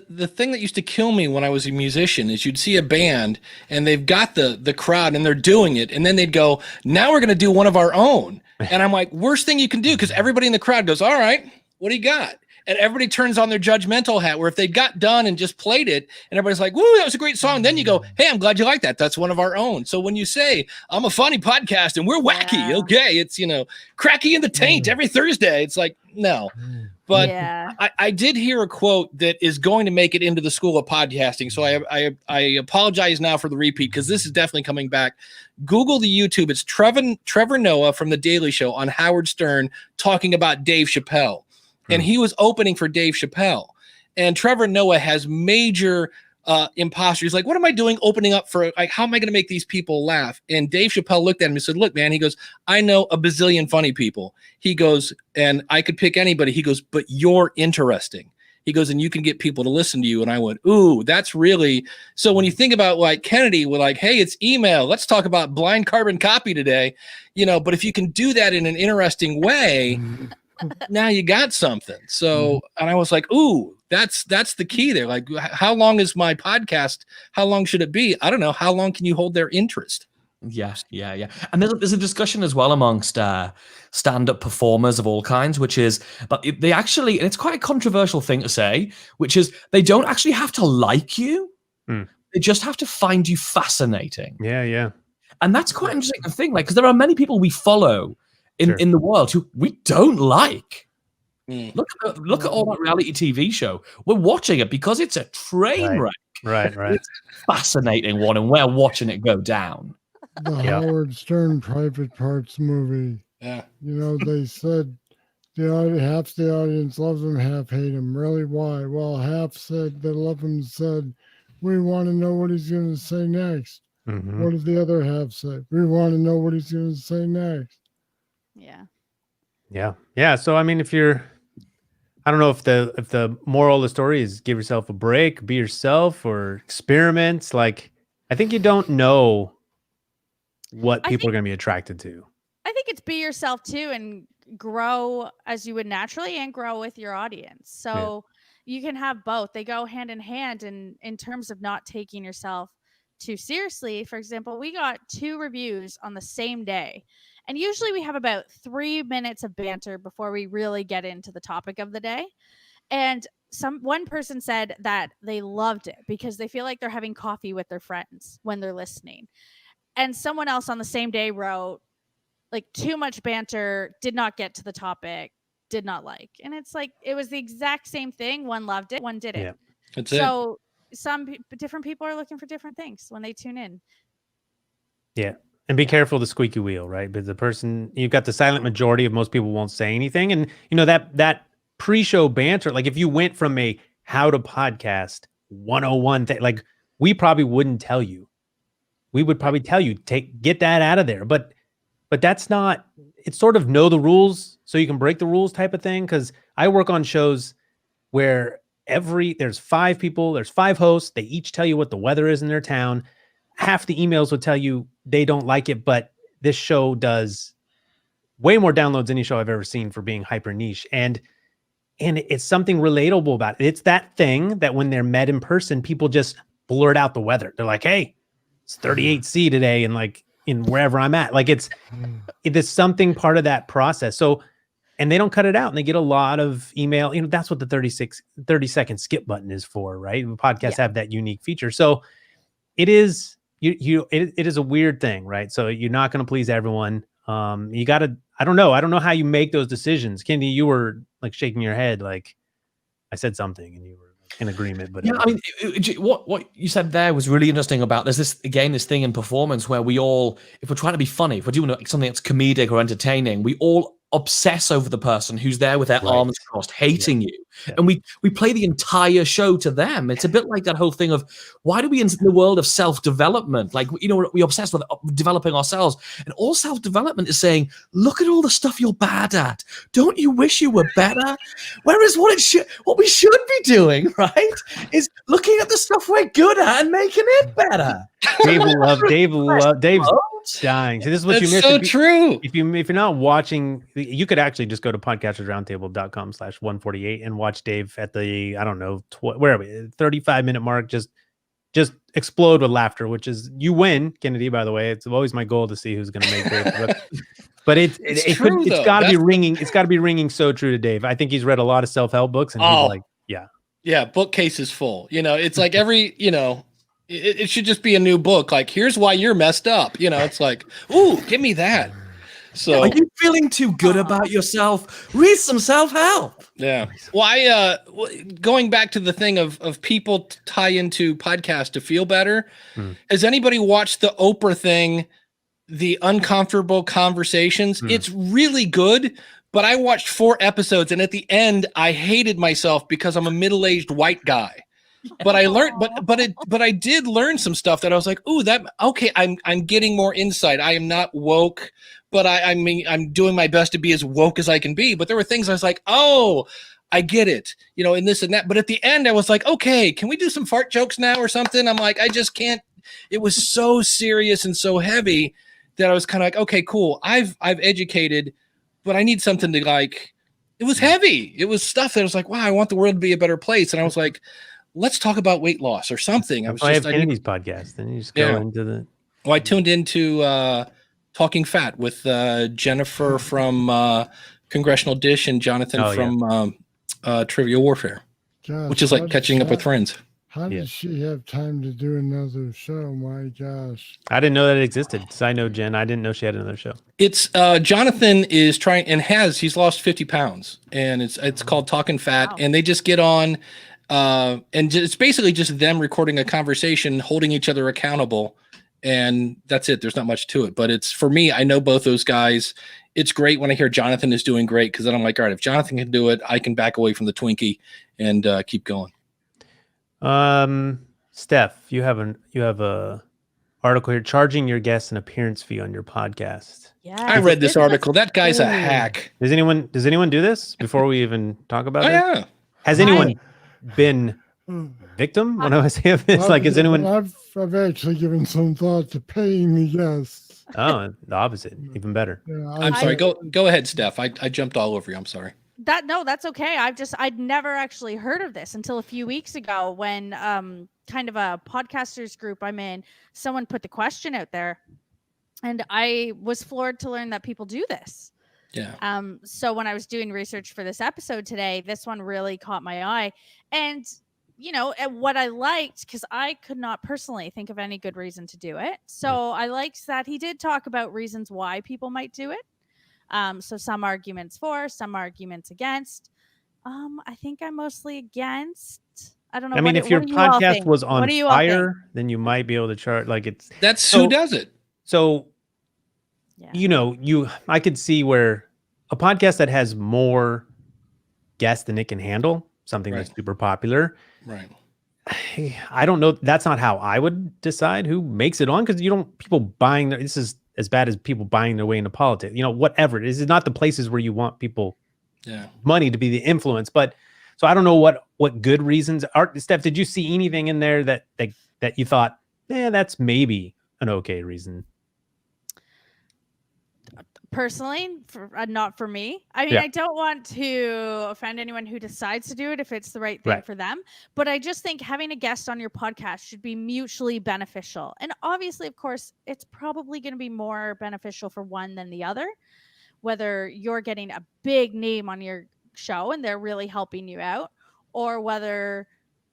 The thing that used to kill me when I was a musician is you'd see a band and they've got the crowd and they're doing it, and then they'd go, now we're going to do one of our own. And I'm like, worst thing you can do, because everybody in the crowd goes, all right, what do you got? And everybody turns on their judgmental hat, where if they got done and just played it and everybody's like, woo, that was a great song. Then you go, hey, I'm glad you like that. That's one of our own. So when you say I'm a funny podcast and we're wacky, okay, it's, cracky in the taint every Thursday. It's like, no. But I did hear a quote that is going to make it into the school of podcasting. So I apologize now for the repeat, because this is definitely coming back. Google the YouTube. It's Trevor Noah from The Daily Show on Howard Stern talking about Dave Chappelle. And he was opening for Dave Chappelle. And Trevor Noah has major imposter. He's like, what am I doing opening up for, like, how am I going to make these people laugh? And Dave Chappelle looked at him and said, look, man, he goes, I know a bazillion funny people. He goes, and I could pick anybody. He goes, but you're interesting. He goes, and you can get people to listen to you. And I went, ooh, that's really, so when you think about like Kennedy, we're like, hey, it's email. Let's talk about blind carbon copy today. But if you can do that in an interesting way, now you got something. So, and I was like, ooh, that's the key there. Like, how long is my podcast? How long should it be? I don't know. How long can you hold their interest? Yeah. And there's a discussion as well amongst stand-up performers of all kinds, which is, but they actually, and it's quite a controversial thing to say, which is they don't actually have to like you. They just have to find you fascinating. Yeah. And that's quite an interesting thing, like, because there are many people we follow in the world who we don't like. Look at all that reality TV show. We're watching it because it's a train wreck. Right. It's a fascinating one, and we're watching it go down. The Howard Stern Private Parts movie. Yeah. They said half the audience loves him, half hate him. Really, why? Well, half said they love him, said, we want to know what he's going to say next. What did the other half say? We want to know what he's going to say next. Yeah. So I mean, I don't know if the moral of the story is give yourself a break, be yourself, or experiment. Like, I think you don't know what people are going to be attracted to. I think it's be yourself too, and grow as you would naturally, and grow with your audience. So you can have both. They go hand in hand in terms of not taking yourself too seriously. For example, we got 2 reviews on the same day. And usually we have about 3 minutes of banter before we really get into the topic of the day. And one person said that they loved it because they feel like they're having coffee with their friends when they're listening. And someone else on the same day wrote, like, too much banter, did not get to the topic, did not like. And it's like, it was the exact same thing. One loved it, one didn't. Yeah. That's so different people are looking for different things when they tune in. Yeah. And be careful of the squeaky wheel, right? Because you've got the silent majority of most people won't say anything. And that pre-show banter, like if you went from a how to podcast 101 thing, like we probably wouldn't tell you. We would probably tell you, get that out of there. But that's not, it's sort of know the rules so you can break the rules type of thing. Because I work on shows where there's 5 people, there's 5 hosts, they each tell you what the weather is in their town. Half the emails would tell you they don't like it, but this show does way more downloads than any show I've ever seen for being hyper niche. And it's something relatable about it. It's that thing that when they're met in person, people just blurt out the weather. They're like, hey, it's 38C today. And like in wherever I'm at, like it's something part of that process. So, and they don't cut it out and they get a lot of email. That's what the 30-second skip button is for, right? Podcasts have that unique feature. So it is, it is a weird thing, right? So you're not going to please everyone. You got to, I don't know how you make those decisions. Kendi, you were like shaking your head. Like I said something and you were in agreement, but I mean, what you said there was really interesting about this thing in performance where we all, if we're trying to be funny, if we're doing something that's comedic or entertaining, we all obsess over the person who's there with their Right. arms crossed, hating you. Yeah. And we play the entire show to them. It's a bit like that whole thing of, why do we in the world of self-development, like, you know, we obsess with developing ourselves, and all self-development is saying, look at all the stuff you're bad at. Don't you wish you were better? Whereas what we should be doing, right, is looking at the stuff we're good at and making it better. Dave's dying. So this is what That's you missed. so true. If you're not watching, you could actually just go to podcastersroundtable.com/148 and watch Dave at the, I don't know, where are we, 35-minute mark, just explode with laughter, which is, you win, Kennedy, by the way. It's always my goal to see who's going to make Dave. But it's got to be ringing. It's got to be ringing so true to Dave. I think he's read a lot of self-help books, and he's like, yeah, bookcase is full. You know, it's like every, you know, it should just be a new book. Like, here's why you're messed up. You know, it's like, ooh, give me that. So, are you feeling too good about yourself? Read some self-help. Yeah. Well, going back to the thing of people tie into podcasts to feel better. Has anybody watched the Oprah thing, the Uncomfortable Conversations? It's really good, but I watched 4 episodes, and at the end, I hated myself because I'm a middle-aged white guy. But I learned, but I did learn some stuff that I was like, ooh, okay. I'm getting more insight. I am not woke, but I mean, I'm doing my best to be as woke as I can be. But there were things I was like, oh, I get it, you know, and this and that. But at the end, I was like, okay, can we do some fart jokes now or something? I'm like, I just can't. It was so serious and so heavy that I was kind of like, okay, cool. I've educated, but I need something to, like, it was heavy. It was stuff that I was like, wow, I want the world to be a better place. And I was like, let's talk about weight loss or something. I have Kennedy's podcast, and you just go into the. Well, I tuned into Talking Fat with Jennifer from Congressional Dish and Jonathan from Trivia Warfare, which is like catching up with friends. How does she have time to do another show? My gosh. I didn't know that it existed. Side note, Jen, I didn't know she had another show. It's Jonathan is trying and he's lost 50 pounds, and it's called Talking Fat, and they just get on. And it's basically just them recording a conversation, holding each other accountable, and that's it. There's not much to it, but it's, for me, I know both those guys. It's great when I hear Jonathan is doing great, because then I'm like, all right, if Jonathan can do it, I can back away from the Twinkie and keep going. Steph, you have a article here, charging your guests an appearance fee on your podcast. Yeah, I read this article. That guy's a hack. Does anyone do this before we even talk about it? Yeah. Has anyone been victim when I was saying this? Like, is anyone? I've actually given some thought to paying the guests. Oh, the opposite, even better. Yeah, I'm sorry. Go ahead, Steph. I jumped all over you. I'm sorry. That's okay. I'd never actually heard of this until a few weeks ago when kind of a podcasters group I'm in, someone put the question out there, and I was floored to learn that people do this. Yeah. So when I was doing research for this episode today, this one really caught my eye. And, you know, what I liked, because I could not personally think of any good reason to do it. So I liked that he did talk about reasons why people might do it. So some arguments for, some arguments against. I think I'm mostly against. I don't know. I mean, if your podcast was on fire, then you might be able to charge. Like, that's who does it. So, you know, I could see where a podcast that has more guests than it can handle, something that's super popular. Right. I don't know. That's not how I would decide who makes it on, because people buying this is as bad as people buying their way into politics. You know, whatever it is not the places where you want people money to be the influence. But so I don't know what good reasons are. Steph, did you see anything in there that you thought, that's maybe an okay reason? Personally, not for me. I mean, I don't want to offend anyone who decides to do it if it's the right thing for them. But I just think having a guest on your podcast should be mutually beneficial. And obviously, of course, it's probably going to be more beneficial for one than the other. Whether you're getting a big name on your show and they're really helping you out, or whether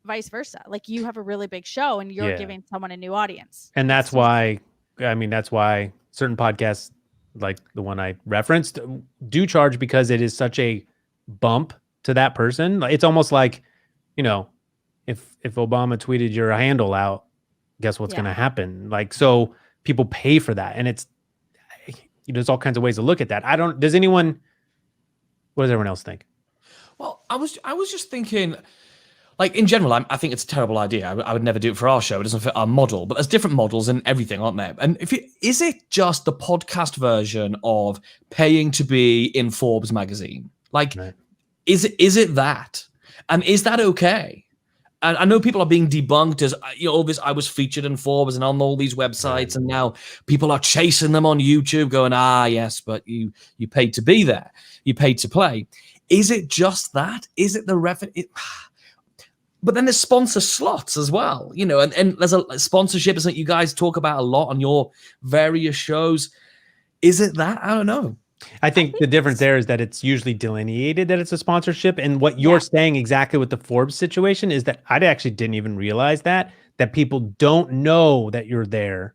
vice versa. Like, you have a really big show and you're giving someone a new audience. And that's why certain podcasts, like the one I referenced, do charge, because it is such a bump to that person. It's almost like, you know, if Obama tweeted your handle out, guess what's going to happen? Like, so people pay for that. And there's all kinds of ways to look at that. Does anyone What does everyone else think? Well, I was just thinking, like, in general, I think it's a terrible idea. I would never do it for our show. It doesn't fit our model. But there's different models and everything, aren't there? And is it just the podcast version of paying to be in Forbes magazine? Like, Right. is it that? And is that okay? And I know people are being debunked as, all this. I was featured in Forbes and on all these websites, and now people are chasing them on YouTube, going, yes, but you paid to be there, you paid to play. Is it just that? Is it the revenue? But then there's sponsor slots as well, and there's a sponsorship, isn't it? You guys talk about a lot on your various shows. Is it that? I don't know. I think the difference there is that it's usually delineated that it's a sponsorship. And what you're saying exactly with the Forbes situation is that I actually didn't even realize that people don't know that you're there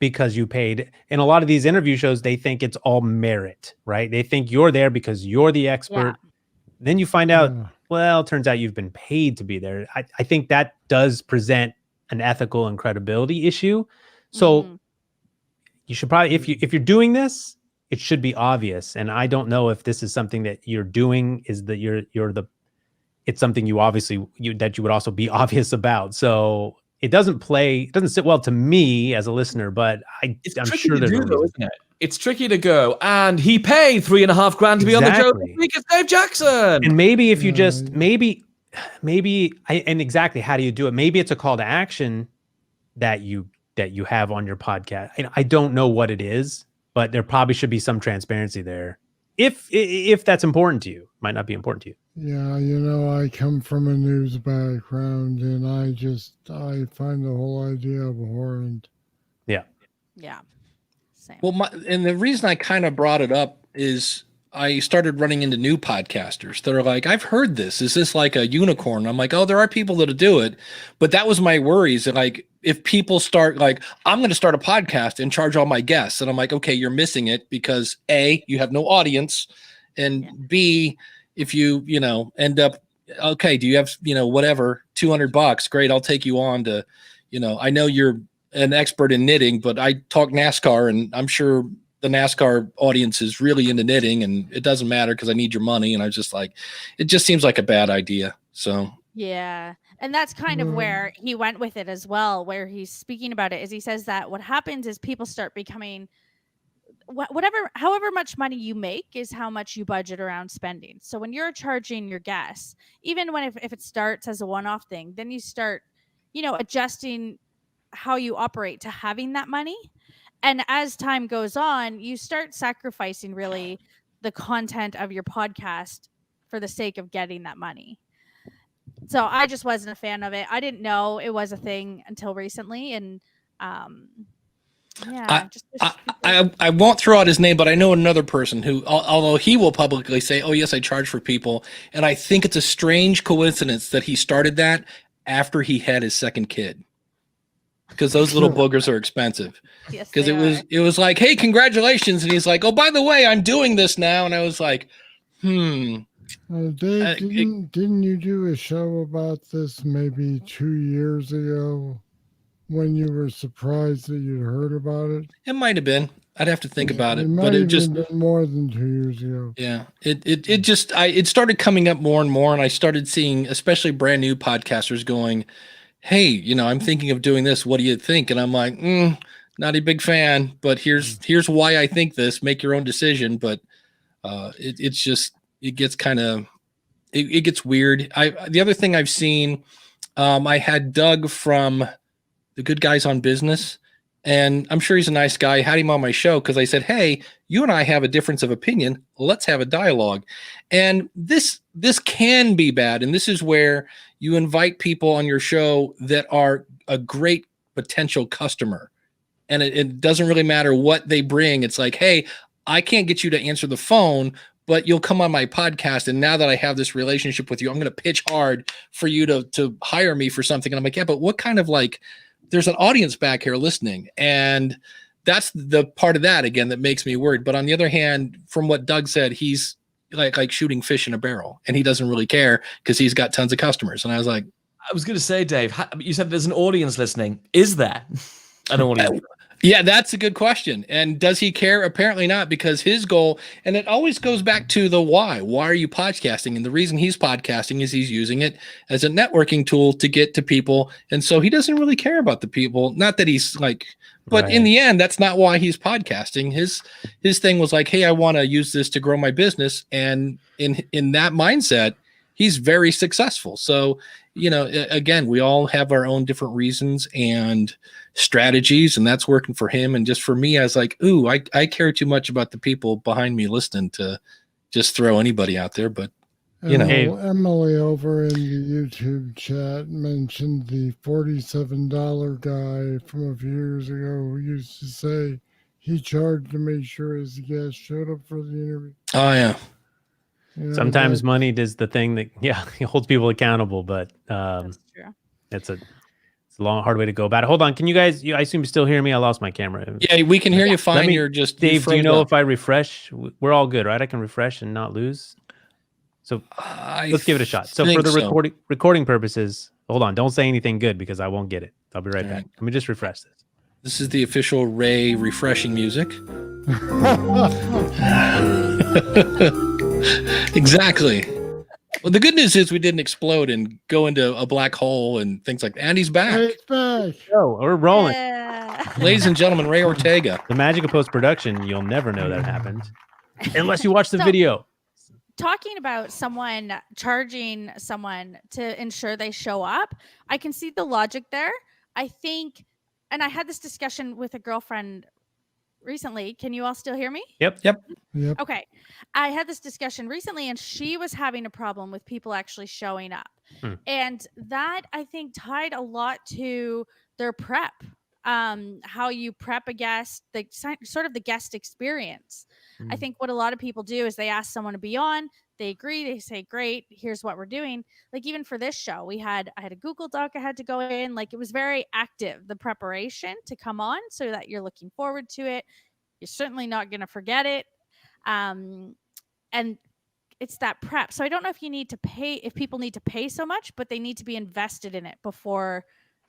because you paid. In a lot of these interview shows, they think it's all merit, right? They think you're there because you're the expert. Yeah. Then you find out, well, it turns out you've been paid to be there. I think that does present an ethical and credibility issue. So you should probably, if you're doing this, it should be obvious. And I don't know if this is something that you're doing, is that it's something you obviously, that you would also be obvious about. So it doesn't sit well to me as a listener, but I'm sure there's a reason. Isn't it? It's tricky to go, and he paid $3,500 to be on the show this week. It's Dave Jackson. And maybe if you just, maybe, and exactly how do you do it? Maybe it's a call to action that you have on your podcast. I don't know what it is, but there probably should be some transparency there. If that's important to you, might not be important to you. Yeah, I come from a news background, and I find the whole idea abhorrent. Yeah. Yeah. Same. Well, and the reason I kind of brought it up is I started running into new podcasters that are like, I've heard this. Is this like a unicorn? I'm like, oh, there are people that do it. But that was my worries. That like, if people start like, I'm going to start a podcast and charge all my guests. And I'm like, okay, you're missing it because A, you have no audience. And B, if you end up, okay, do you have, whatever, $200? Great. I'll take you on to, I know you're an expert in knitting, but I talk NASCAR, and I'm sure the NASCAR audience is really into knitting, and it doesn't matter because I need your money. And I was just like, it just seems like a bad idea. So yeah. And that's kind of where he went with it as well, where he's speaking about it, is he says that what happens is people start becoming however much money you make is how much you budget around spending. So when you're charging your guests, even when if it starts as a one-off thing, then you start, adjusting how you operate to having that money. And as time goes on, you start sacrificing really the content of your podcast for the sake of getting that money. So I just wasn't a fan of it. I didn't know it was a thing until recently. And I won't throw out his name, but I know another person who, although he will publicly say, oh, yes, I charge for people. And I think it's a strange coincidence that he started that after he had his second kid. Because those little boogers are expensive. Yes, because it was like, hey, congratulations. And he's like, oh, by the way, I'm doing this now. And I was like, Dave, didn't you do a show about this maybe 2 years ago when you were surprised that you'd heard about it? It might have been. I'd have to think about it. But it just been more than 2 years ago. Yeah. It started coming up more and more. And I started seeing, especially brand new podcasters going, hey, I'm thinking of doing this. What do you think? And I'm like, not a big fan, but here's why I think this. Make your own decision. But it gets kind of, it gets weird. The other thing I've seen, I had Doug from the Good Guys on Business, and I'm sure he's a nice guy. I had him on my show because I said, hey, you and I have a difference of opinion. Let's have a dialogue. And this can be bad. And this is where you invite people on your show that are a great potential customer. And it doesn't really matter what they bring. It's like, hey, I can't get you to answer the phone, but you'll come on my podcast. And now that I have this relationship with you, I'm going to pitch hard for you to hire me for something. And I'm like, yeah, but what kind of there's an audience back here listening. And that's the part of that, again, that makes me worried. But on the other hand, from what Doug said, he's like shooting fish in a barrel, and he doesn't really care because he's got tons of customers. And I was like, I was going to say, Dave, you said there's an audience listening. Is there an audience? Yeah, that's a good question. And does he care? Apparently not, because his goal, and it always goes back to the why. Why are you podcasting? And the reason he's podcasting is he's using it as a networking tool to get to people. And so he doesn't really care about the people. Not that he's like, but in the end, that's not why he's podcasting. His thing was like, hey, I want to use this to grow my business. And in that mindset, he's very successful. So, you know, again, we all have our own different reasons and strategies, and that's working for him. And just for me, I was like, ooh, I care too much about the people behind me listening to just throw anybody out there. But you know, Emily over in the YouTube chat mentioned the $47 guy from a few years ago who used to say he charged to make sure his guests showed up for the interview. Oh yeah. You know, Sometimes money is the thing that holds people accountable, but That's true. it's a long, hard way to go about it. Hold on, can you guys? I assume you still hear me. I lost my camera. Yeah, we can hear you fine. You're just Dave. Do you know if I refresh, we're all good, right? I can refresh and not lose. So let's give it a shot. So for the recording purposes, hold on. Don't say anything good because I won't get it. I'll be right back. Let me just refresh this. This is the official Ray refreshing music. Exactly. Well, the good news is we didn't explode and go into a black hole and things like that. And he's back. It's back. Oh, we're rolling. Yeah. Ladies and gentlemen, Ray Ortega. The magic of post-production, you'll never know that happened unless you watch the video. Talking about someone charging someone to ensure they show up, I can see the logic there. I think, and I had this discussion with a girlfriend recently. Can you all still hear me? Yep. Okay. I had this discussion recently and she was having a problem with people actually showing up. And that I think tied a lot to their prep. How you prep a guest, sort of the guest experience. I think what a lot of people do is they ask someone to be on, they agree, they say, great, here's what we're doing. Like even for this show, I had a Google Doc I had to go in, like it was very active, the preparation to come on so that you're looking forward to it. You're certainly not going to forget it. And it's that prep. So I don't know if you need to pay, if people need to pay so much, but they need to be invested in it before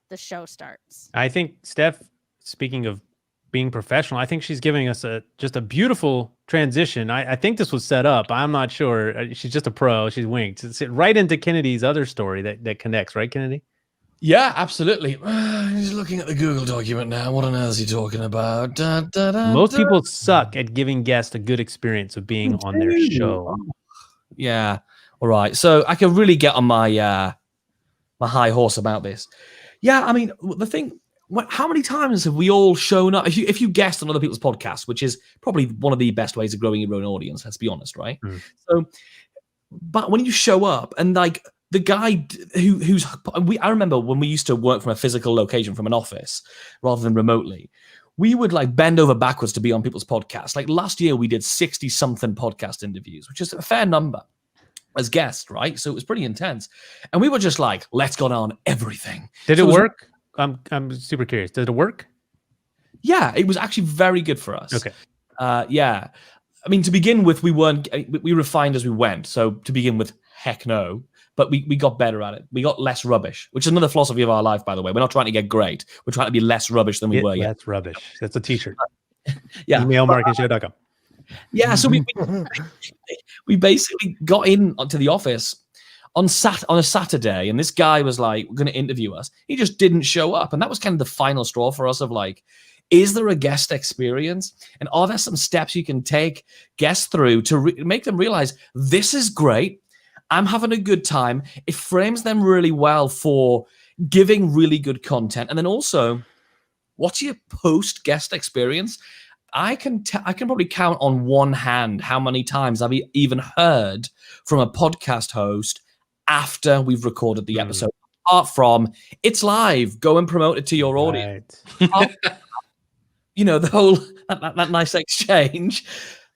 the show starts. I think Steph, speaking of being professional, I think she's giving us just a beautiful transition. I think this was set up. I'm not sure. She's just a pro. She's winked. It's right into Kennedy's other story that connects, right, Kennedy? Yeah, absolutely. He's looking at the Google document now. What on earth is he talking about? Most people suck at giving guests a good experience of being on their show. Yeah. All right. So I can really get on my my high horse about this. Yeah, I mean, the thing, how many times have we all shown up? If you guest on other people's podcasts, which is probably one of the best ways of growing your own audience, let's be honest, right? So, but when you show up and like the guy I remember when we used to work from a physical location, from an office rather than remotely, we would like bend over backwards to be on people's podcasts. Like last year, we did 60-something podcast interviews, which is a fair number as guests, right? So it was pretty intense. And we were just like, let's go on everything. Did it work? I'm super curious. Did it work? Yeah, it was actually very good for us. Okay. Yeah. I mean, to begin with, we refined as we went. So to begin with, heck no. But we got better at it. We got less rubbish, which is another philosophy of our life, by the way. We're not trying to get great. We're trying to be less rubbish than we were. That's rubbish. That's a t-shirt. Yeah. Emailmarketing.com. Yeah, so we basically got into the office on a Saturday, and this guy was like, we're going to interview us. He just didn't show up. And that was kind of the final straw for us of like, is there a guest experience? And are there some steps you can take guests through to make them realize this is great? I'm having a good time. It frames them really well for giving really good content. And then also, what's your post-guest experience? I can probably count on one hand how many times I've even heard from a podcast host after we've recorded the episode. Apart from, it's live, go and promote it to your audience. Right. You know, the whole, that nice exchange.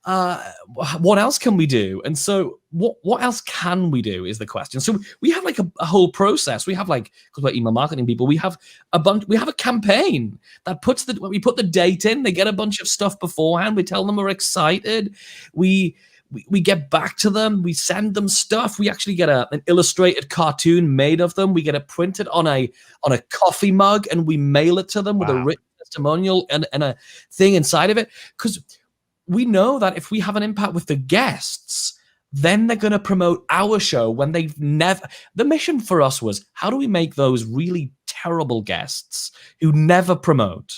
What else can we do? And so what else can we do is the question. So we have like a whole process. We have like, because we're email marketing people, we have a campaign that when we put the date in, they get a bunch of stuff beforehand. We tell them we're excited. We get back to them. We send them stuff. We actually get an illustrated cartoon made of them. We get it printed on a coffee mug and we mail it to them with a written testimonial and a thing inside of it, because we know that if we have an impact with the guests, then they're going to promote our show when they've never. The mission for us was, how do we make those really terrible guests who never promote?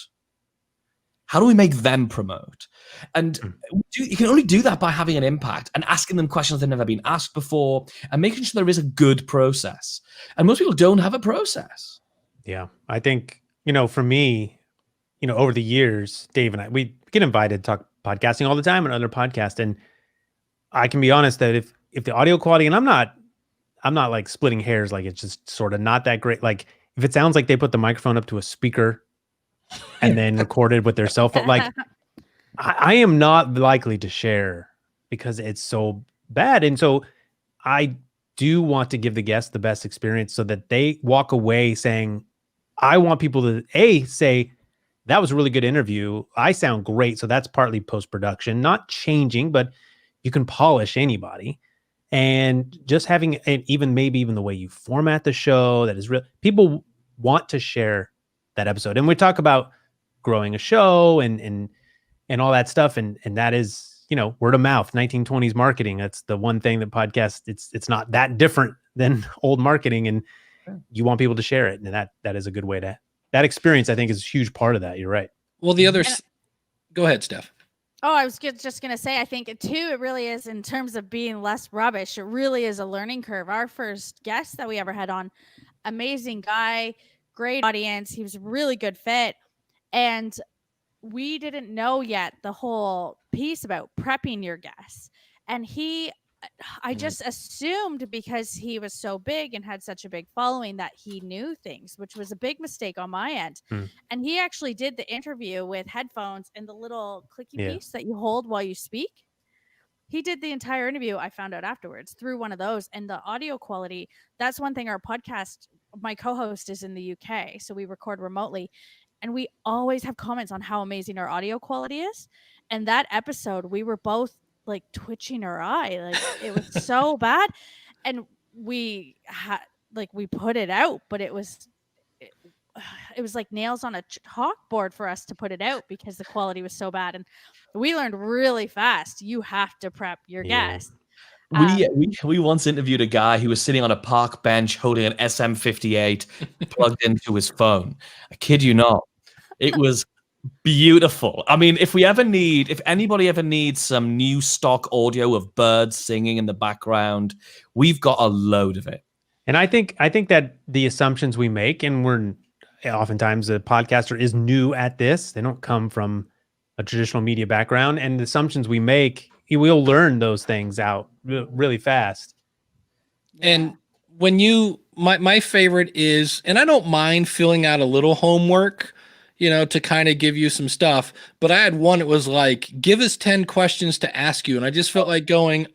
How do we make them promote? And you can only do that by having an impact and asking them questions they've never been asked before and making sure there is a good process. And most people don't have a process. Yeah. I think, for me, over the years, Dave and I, we get invited to talk podcasting all the time on other podcasts. And I can be honest that if the audio quality, and I'm not like splitting hairs, like it's just sort of not that great. Like if it sounds like they put the microphone up to a speaker and then recorded with their cell phone, like I am not likely to share because it's so bad. And so I do want to give the guests the best experience so that they walk away saying, I want people to say, that was a really good interview. I sound great. So that's partly post-production, not changing, but you can polish anybody. And just having, and maybe even the way you format the show, that is real. People want to share that episode. And we talk about growing a show and all that stuff. And that is, word of mouth, 1920s marketing. That's the one thing that podcasts, it's not that different than old marketing. And you want people to share it. And that is a good way that experience, I think, is a huge part of that. You're right. Well, go ahead, Steph. Oh, I was just going to say, I think, too, it really is in terms of being less rubbish. It really is a learning curve. Our first guest that we ever had on, amazing guy, great audience. He was a really good fit. And we didn't know yet the whole piece about prepping your guests. And I just assumed because he was so big and had such a big following that he knew things, which was a big mistake on my end. And he actually did the interview with headphones and the little clicky piece that you hold while you speak. He did the entire interview, I found out afterwards, through one of those. And the audio quality, that's one thing. Our podcast, my co-host is in the UK, so we record remotely. And we always have comments on how amazing our audio quality is. And that episode, we were both like twitching our eye, like it was so bad. And we put it out, but it was like nails on a chalkboard for us to put it out because the quality was so bad. And we learned really fast, you have to prep your guests. We once interviewed a guy who was sitting on a park bench holding an SM58 plugged into his phone. I kid you not. It was beautiful. I mean, if anybody ever needs some new stock audio of birds singing in the background, we've got a load of it. And I think that the assumptions we make, and oftentimes a podcaster is new at this. They don't come from a traditional media background, and the assumptions we make, we'll learn those things out really fast. And when my favorite is, and I don't mind filling out a little homework, to kind of give you some stuff. But I had one, it was like, give us 10 questions to ask you. And I just felt like going,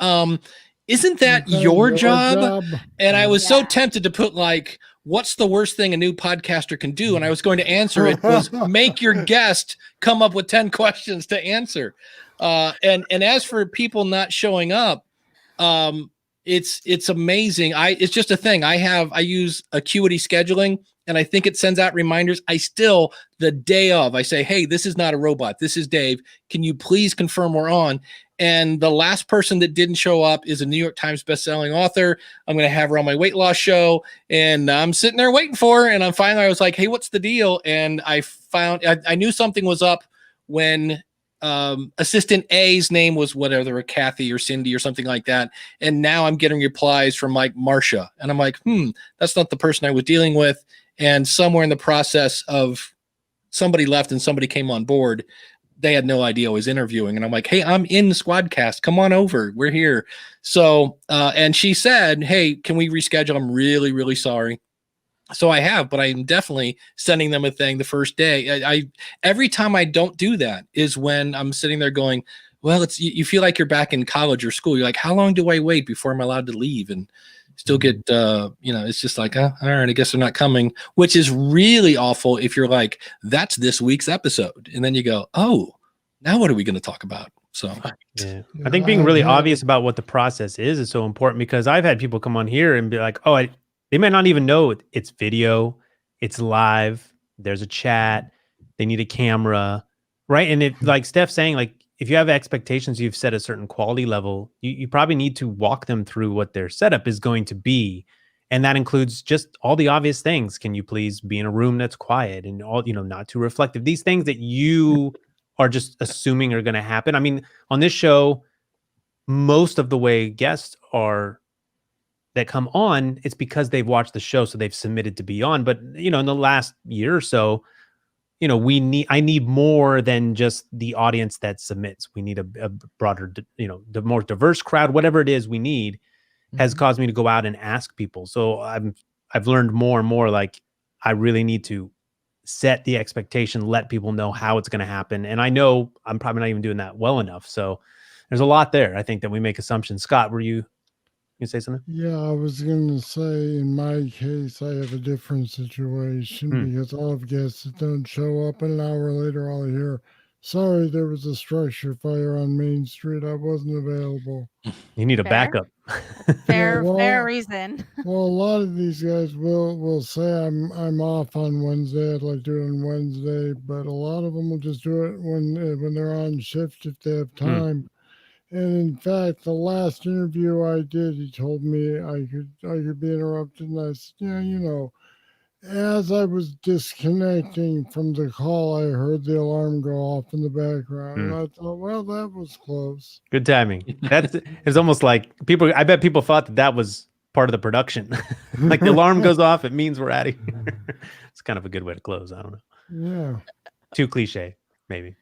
isn't that your job? And I was so tempted to put like, what's the worst thing a new podcaster can do? And I was going to answer it was make your guest come up with 10 questions to answer. And as for people not showing up, it's amazing. It's just a thing. I use Acuity scheduling, and I think it sends out reminders. The day of, I say, hey, this is not a robot. This is Dave. Can you please confirm we're on? And the last person that didn't show up is a New York Times bestselling author. I'm going to have her on my weight loss show, and I'm sitting there waiting for her. And I was like, hey, what's the deal? And I found, I knew something was up when assistant A's name was whatever, Kathy or Cindy or something like that. And now I'm getting replies from like Marsha. And I'm like, that's not the person I was dealing with. And somewhere in the process of somebody left and somebody came on board, they had no idea I was interviewing. And I'm like, hey, I'm in the Squadcast. Come on over. We're here. So, and she said, hey, can we reschedule? I'm really, really sorry. So I have, but I'm definitely sending them a thing the first day. I every time I don't do that is when I'm sitting there going, well, you feel like you're back in college or school. You're like, how long do I wait before I'm allowed to leave? And still get, it's just like, all right, I guess they're not coming, which is really awful if you're like, that's this week's episode. And then you go, oh, now what are we going to talk about? So yeah. I think being really obvious about what the process is so important, because I've had people come on here and be like, oh, they might not even know it's video, it's live, there's a chat, They need a camera, right? And if, like Steph's saying, like if you have expectations, you've set a certain quality level, you probably need to walk them through what their setup is going to be. And that includes just all the obvious things. Can you please be in a room that's quiet and all, not too reflective? These things that you are just assuming are going to happen. I mean, on this show, most of the way guests that come on, it's because they've watched the show, so they've submitted to be on. But in the last year or so, I need more than just the audience that submits. We need a broader, the more diverse crowd, whatever it is we need, has caused me to go out and ask people. So I've learned more and more, like I really need to set the expectation, let people know how it's going to happen. And I know I'm probably not even doing that well enough. So there's a lot there. I think that we make assumptions. Scott, were you say something? Yeah, I was going to say, in my case, I have a different situation because I'll have guests that don't show up, and an hour later I'll hear, sorry, there was a structure fire on Main Street. I wasn't available. You need a Fair. backup. Fair reason. Well, a lot of these guys will say I'm off on Wednesday. I'd like to do it on Wednesday, but a lot of them will just do it when they're on shift if they have time. And in fact, the last interview I did, he told me I could be interrupted, and I said, yeah, as I was disconnecting from the call, I heard the alarm go off in the background. And I thought, well, that was close. Good timing. It's almost like I bet people thought that was part of the production. Like the alarm goes off, it means we're out of here. It's kind of a good way to close. I don't know. Yeah. Too cliche, maybe.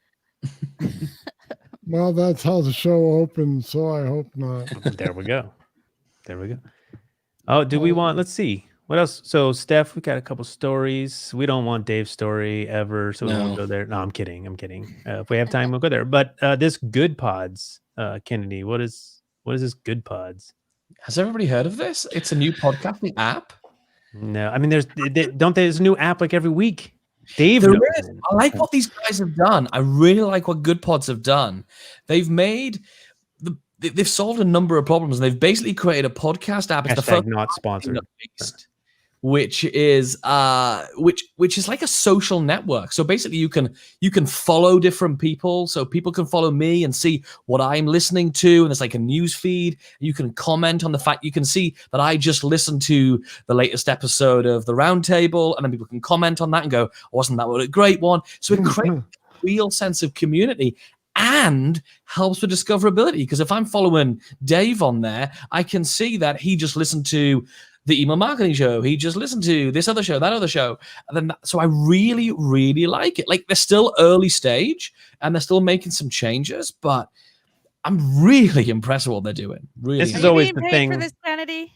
Well, that's how the show opened, so I hope not. There we go. Oh, do we want, let's see. What else? So, Steph, we got a couple stories. We don't want Dave's story ever, so we won't go there. No, I'm kidding. If we have time, we'll go there. But this Good Pods, Kennedy, what is this Good Pods? Has everybody heard of this? It's a new podcasting app. No, I mean, there's a new app like every week. Dave, I like what these guys have done. I really like what Good Pods have done. They've solved a number of problems. They've basically created a podcast app. It's the first not sponsored. Which is like a social network. So basically you can follow different people. So people can follow me and see what I'm listening to. And it's like a news feed. You can comment on the fact, you can see that I just listened to the latest episode of the Roundtable, and then people can comment on that and go, wasn't that a great one? So it creates a real sense of community and helps with discoverability. Because if I'm following Dave on there, I can see that he just listened to the email marketing show. He just listened to this other show, that other show. And then so I really, really like it. Like, they're still early stage and they're still making some changes, but I'm really impressed with what they're doing. Really. This is always the thing. For this, Kennedy?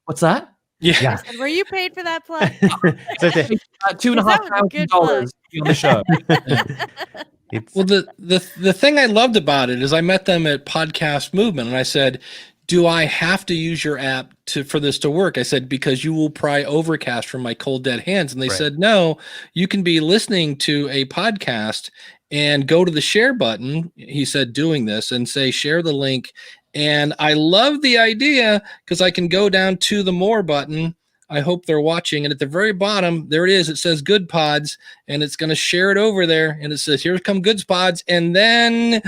What's that? Yeah. Were you paid for that plug? $2,500 on the show. Well, the thing I loved about it is I met them at Podcast Movement, and I said, do I have to use your app for this to work? I said, because you will pry Overcast from my cold dead hands. And they said, no, you can be listening to a podcast and go to the share button. He said, doing this, and say, share the link. And I love the idea because I can go down to the more button. I hope they're watching. And at the very bottom, there it is. It says Good Pods, and it's going to share it over there. And it says, here come Good Pods. And then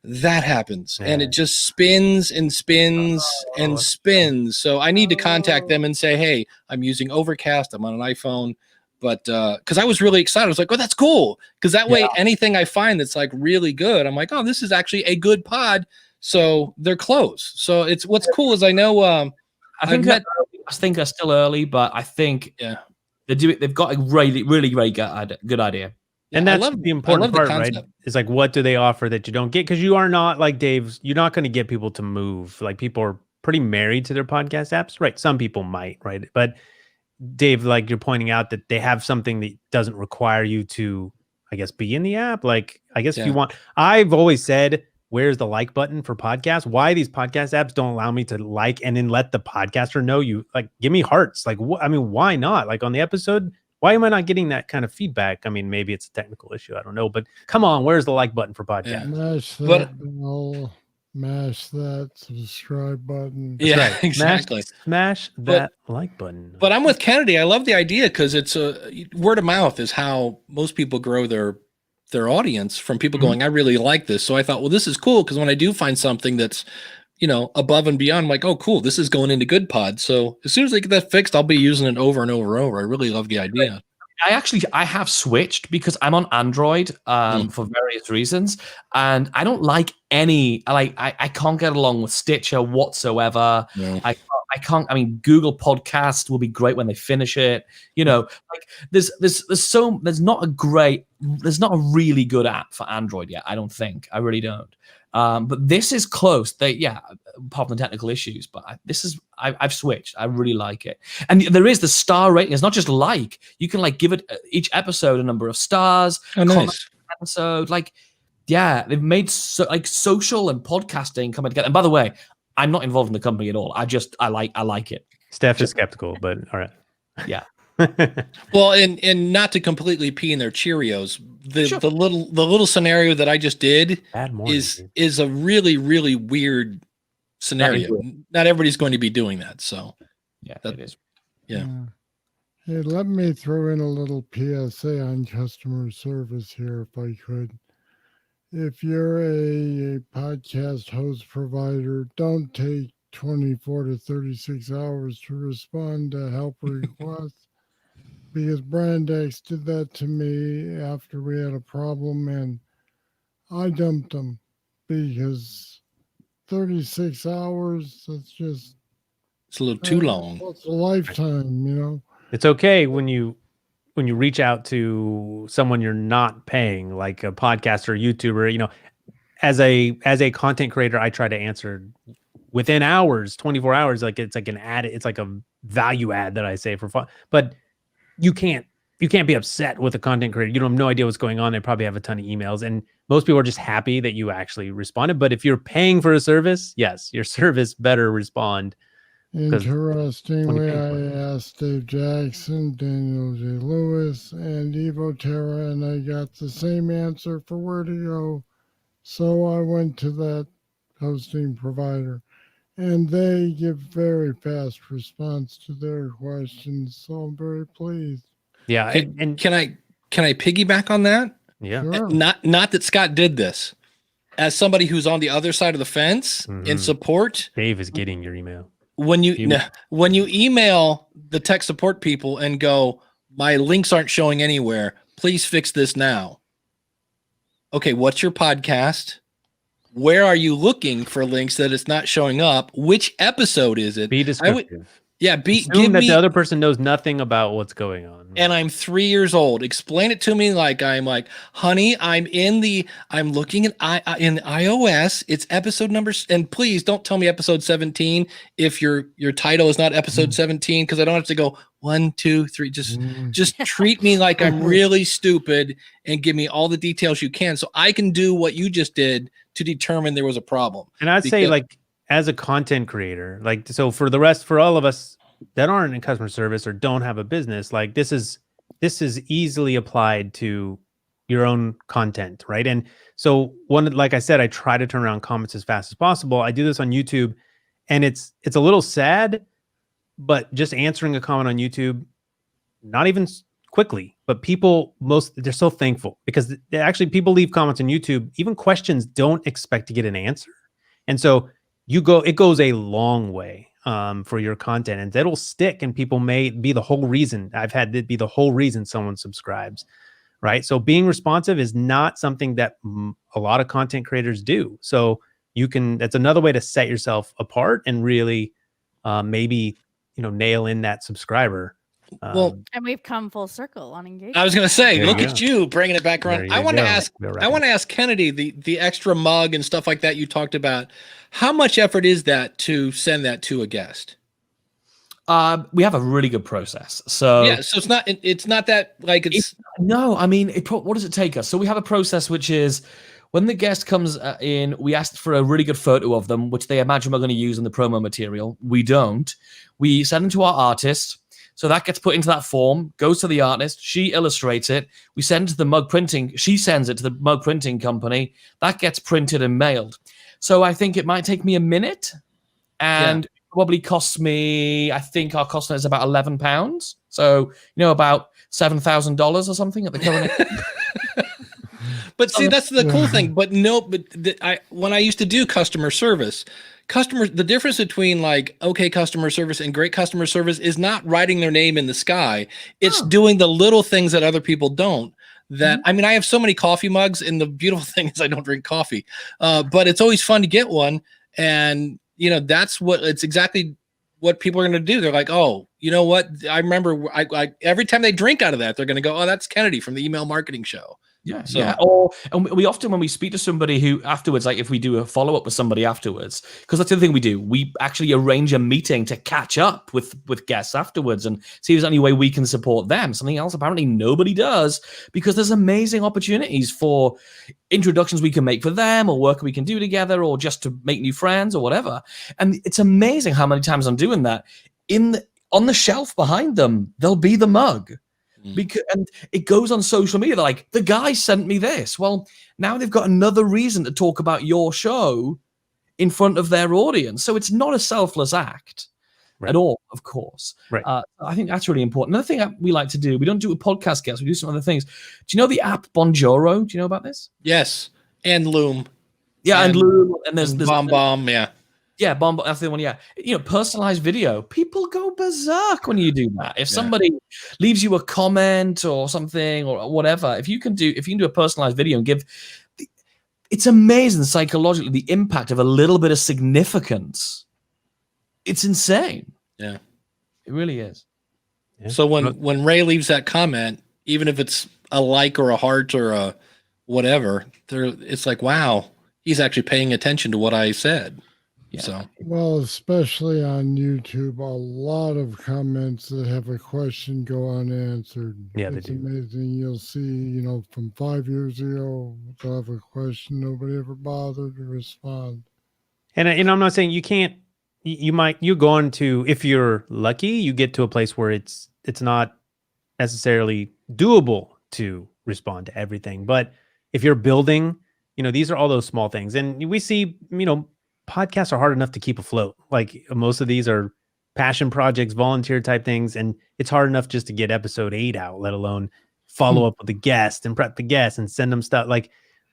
that happens. And it just spins and spins and spins. So I need to contact them and say, hey, I'm using Overcast. I'm on an iPhone. But because I was really excited. I was like, oh, that's cool. Because that way, anything I find that's like really good, I'm like, oh, this is actually a good pod. So they're close. So it's what's cool is I know I think they're still early, but I think they've got a really, really great good idea. And that's the important part, right? Is like, what do they offer that you don't get? Because you are not like Dave's. You're not going to get people to move. Like, people are pretty married to their podcast apps, right? Some people might, right? But Dave, like, you're pointing out that they have something that doesn't require you to, I guess, be in the app. Like, I guess if you want, I've always said, where's the like button for podcasts? Why these podcast apps don't allow me to like and then let the podcaster know you, like, give me hearts. Like, I mean, why not? Like, on the episode, why am I not getting that kind of feedback? I mean, maybe it's a technical issue. I don't know. But come on, where's the like button for podcasts? Mash that bell. Mash that subscribe button. Yeah, Right. exactly. Smash that like button. But I'm with Kennedy. I love the idea because it's word of mouth is how most people grow their audience from people going, I really like this. So I thought, well, this is cool because when I do find something that's, above and beyond, I'm like, oh, cool, this is going into Good Pod. So as soon as I get that fixed, I'll be using it over and over and over. I really love the idea. I have switched because I'm on Android for various reasons, and I don't like I can't get along with Stitcher whatsoever. No. I can't. I mean, Google Podcast will be great when they finish it. There's not a really good app for Android yet. I don't think. I really don't. But this is close. Apart from the technical issues, but I've switched. I really like it. And there is the star rating. It's not just like. You can give it each episode a number of stars. Oh, nice. Episode. They've made social and podcasting coming together. And by the way, I'm not involved in the company at all. I like it. Steph is skeptical, but all right. Yeah. Well, and not to completely pee in their Cheerios, the little scenario that I just did is a really, really weird scenario. Not everybody's going to be doing that. So yeah, it is. Yeah. Hey, let me throw in a little PSA on customer service here, if I could. If you're a podcast host provider, don't take 24 to 36 hours to respond to help requests. Because Brandex did that to me after we had a problem, and I dumped them because 36 hours, it's a little too long. It's a lifetime, It's okay when you reach out to someone you're not paying, like a podcaster or YouTuber. As a content creator, I try to answer within hours, 24 hours. It's like an ad, it's like a value add that I say for fun. But you can't be upset with a content creator. You don't have no idea what's going on. They probably have a ton of emails, and most people are just happy that you actually responded. But if you're paying for a service, yes, your service better respond. Interestingly, I asked Dave Jackson, Daniel J. Lewis, and Evo Terra, and I got the same answer for where to go. So I went to that hosting provider, and they give very fast response to their questions. So I'm very pleased. Yeah, and can I piggyback on that? Yeah, sure. Not that Scott did this. As somebody who's on the other side of the fence in support, Dave is getting your email. When you email the tech support people and go, my links aren't showing anywhere, please fix this now. Okay, what's your podcast? Where are you looking for links that it's not showing up? Which episode is it? Be descriptive. Assume that the other person knows nothing about what's going on. And I'm 3 years old. Explain it to me honey, I'm looking in iOS. It's episode numbers, and please don't tell me episode 17 if your title is not episode 17, because I don't have to go 1, 2, 3. Just treat me like I'm really stupid and give me all the details you can, so I can do what you just did to determine there was a problem. And I'd say as a content creator, so for all of us that aren't in customer service or don't have a business, this is easily applied to your own content, right? And so like I said, I try to turn around comments as fast as possible. I do this on YouTube, and it's a little sad, but just answering a comment on YouTube, not even quickly, but they're so thankful because people leave comments on YouTube, even questions, don't expect to get an answer. And so it goes a long way for your content, and that'll stick, and people may be the whole reason. I've had it be the whole reason someone subscribes, right? So being responsive is not something that a lot of content creators do. So that's another way to set yourself apart and really maybe, nail in that subscriber. And we've come full circle on engagement. I was going to say, look at you bringing it back around. I want to ask Kennedy, the extra mug and stuff like that you talked about. How much effort is that to send that to a guest? We have a really good process. So so it's not that no. I mean, what does it take us? So we have a process which is when the guest comes in, we ask for a really good photo of them, which they imagine we're going to use in the promo material. We don't. We send them to our artist. So that gets put into that form, goes to the artist. She illustrates it. We send it to the mug printing. She sends it to the mug printing company. That gets printed and mailed. So I think it might take me a minute, and probably costs me, I think our cost is about £11. So, about $7,000 or something at the current. But see, that's the cool thing. But when I used to do customer service, the difference between like okay customer service and great customer service is not writing their name in the sky. It's doing the little things that other people don't. I mean, I have so many coffee mugs, and the beautiful thing is I don't drink coffee, but it's always fun to get one. And it's exactly what people are going to do. They're like, oh, you know what? I remember I every time they drink out of that, they're going to go, oh, that's Kennedy from the email marketing show. Yeah. And we often, when we speak to somebody who afterwards, like if we do a follow-up with somebody afterwards, because that's the other thing we do, we actually arrange a meeting to catch up with guests afterwards and see if there's any way we can support them. Something else apparently nobody does, because there's amazing opportunities for introductions we can make for them, or work we can do together, or just to make new friends or whatever. And it's amazing how many times I'm doing that. On the shelf behind them, there'll be the mug. And it goes on social media. They're like, the guy sent me this. Well, now they've got another reason to talk about your show in front of their audience. So it's not a selfless act at all, of course. Right. I think that's really important. Another thing that we like to do, we don't do a podcast guest, we do some other things. Do you know the app Bonjoro? Do you know about this? Yes. And Loom. Yeah, and Loom. And there's Bomb. Yeah. Yeah, Bomb. That's the one. Yeah, personalized video. People go berserk when you do that. If somebody leaves you a comment or something or whatever, if you can do a personalized video and it's amazing psychologically the impact of a little bit of significance. It's insane. Yeah, it really is. Yeah. So when Ray leaves that comment, even if it's a like or a heart or a whatever, it's like, wow, he's actually paying attention to what I said. Yeah. So well, especially on YouTube, a lot of comments that have a question go unanswered. Yeah, it's amazing. You'll see, from 5 years ago, they'll have a question. Nobody ever bothered to respond. And I'm not saying you can't. You go on to, if you're lucky, you get to a place where it's not necessarily doable to respond to everything. But if you're building, these are all those small things, and we see, podcasts are hard enough to keep afloat. Like most of these are passion projects, volunteer type things. And it's hard enough just to get episode 8 out, let alone follow up with the guest and prep the guest and send them stuff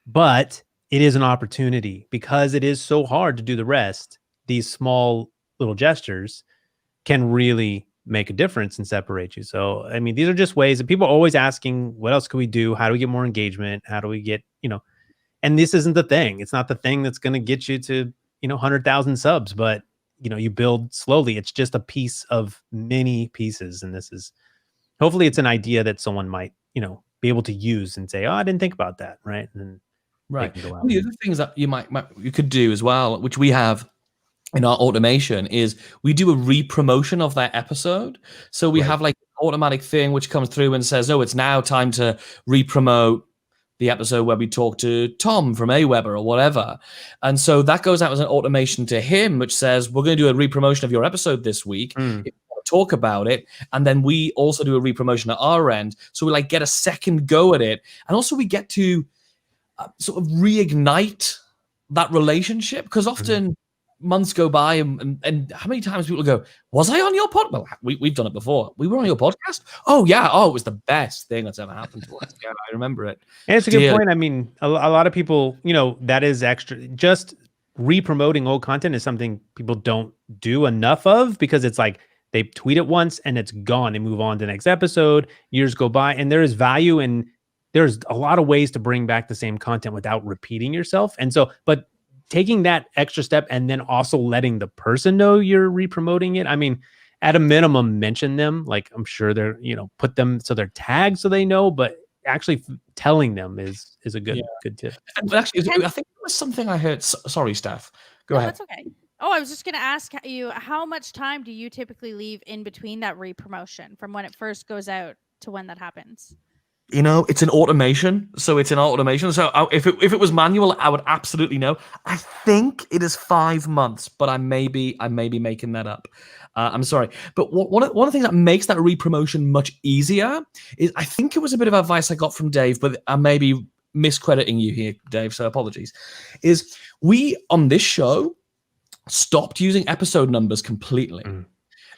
but it is an opportunity because it is so hard to do the rest. These small little gestures can really make a difference and separate you. So, I mean, these are just ways that people are always asking, what else can we do? How do we get more engagement? How do we get, and this isn't the thing. It's not the thing that's going to get you to, 100,000 subs, but you build slowly. It's just a piece of many pieces. And hopefully it's an idea that someone might, be able to use and say, oh, I didn't think about that. Right. And right. The other things that you could do as well, which we have in our automation, is we do a re-promotion of that episode. So we have like an automatic thing which comes through and says, oh, it's now time to re-promote the episode where we talk to Tom from AWeber or whatever. And so that goes out as an automation to him, which says, we're going to do a re-promotion of your episode this week. If you want to talk about it. And then we also do a re-promotion at our end. So we get a second go at it. And also we get to sort of reignite that relationship, because often months go by and how many times people go, was I on your podcast? Well, we've done it before. We were on your podcast. Oh yeah. Oh, it was the best thing that's ever happened to us. Yeah, I remember it. And it's a good point. I mean, a lot of people, that is extra. Just re-promoting old content is something people don't do enough of, because it's like they tweet it once and it's gone. They move on to the next episode. Years go by, and there is value, and there's a lot of ways to bring back the same content without repeating yourself. And so, but taking that extra step and then also letting the person know you're re-promoting it. I mean, at a minimum, mention them. Like, I'm sure they're, put them so they're tagged so they know, but actually telling them is a good tip. But actually, I think it was something I heard. Sorry, Steph. Go ahead. That's okay. Oh, I was just going to ask you, how much time do you typically leave in between that re-promotion from when it first goes out to when that happens? It's an automation. So if it was manual, I would absolutely know. I think it is 5 months, but I may be making that up. I'm sorry. But one of the things that makes that re-promotion much easier is, I think it was a bit of advice I got from Dave, but I may be miscrediting you here, Dave, so apologies, is we on this show stopped using episode numbers completely.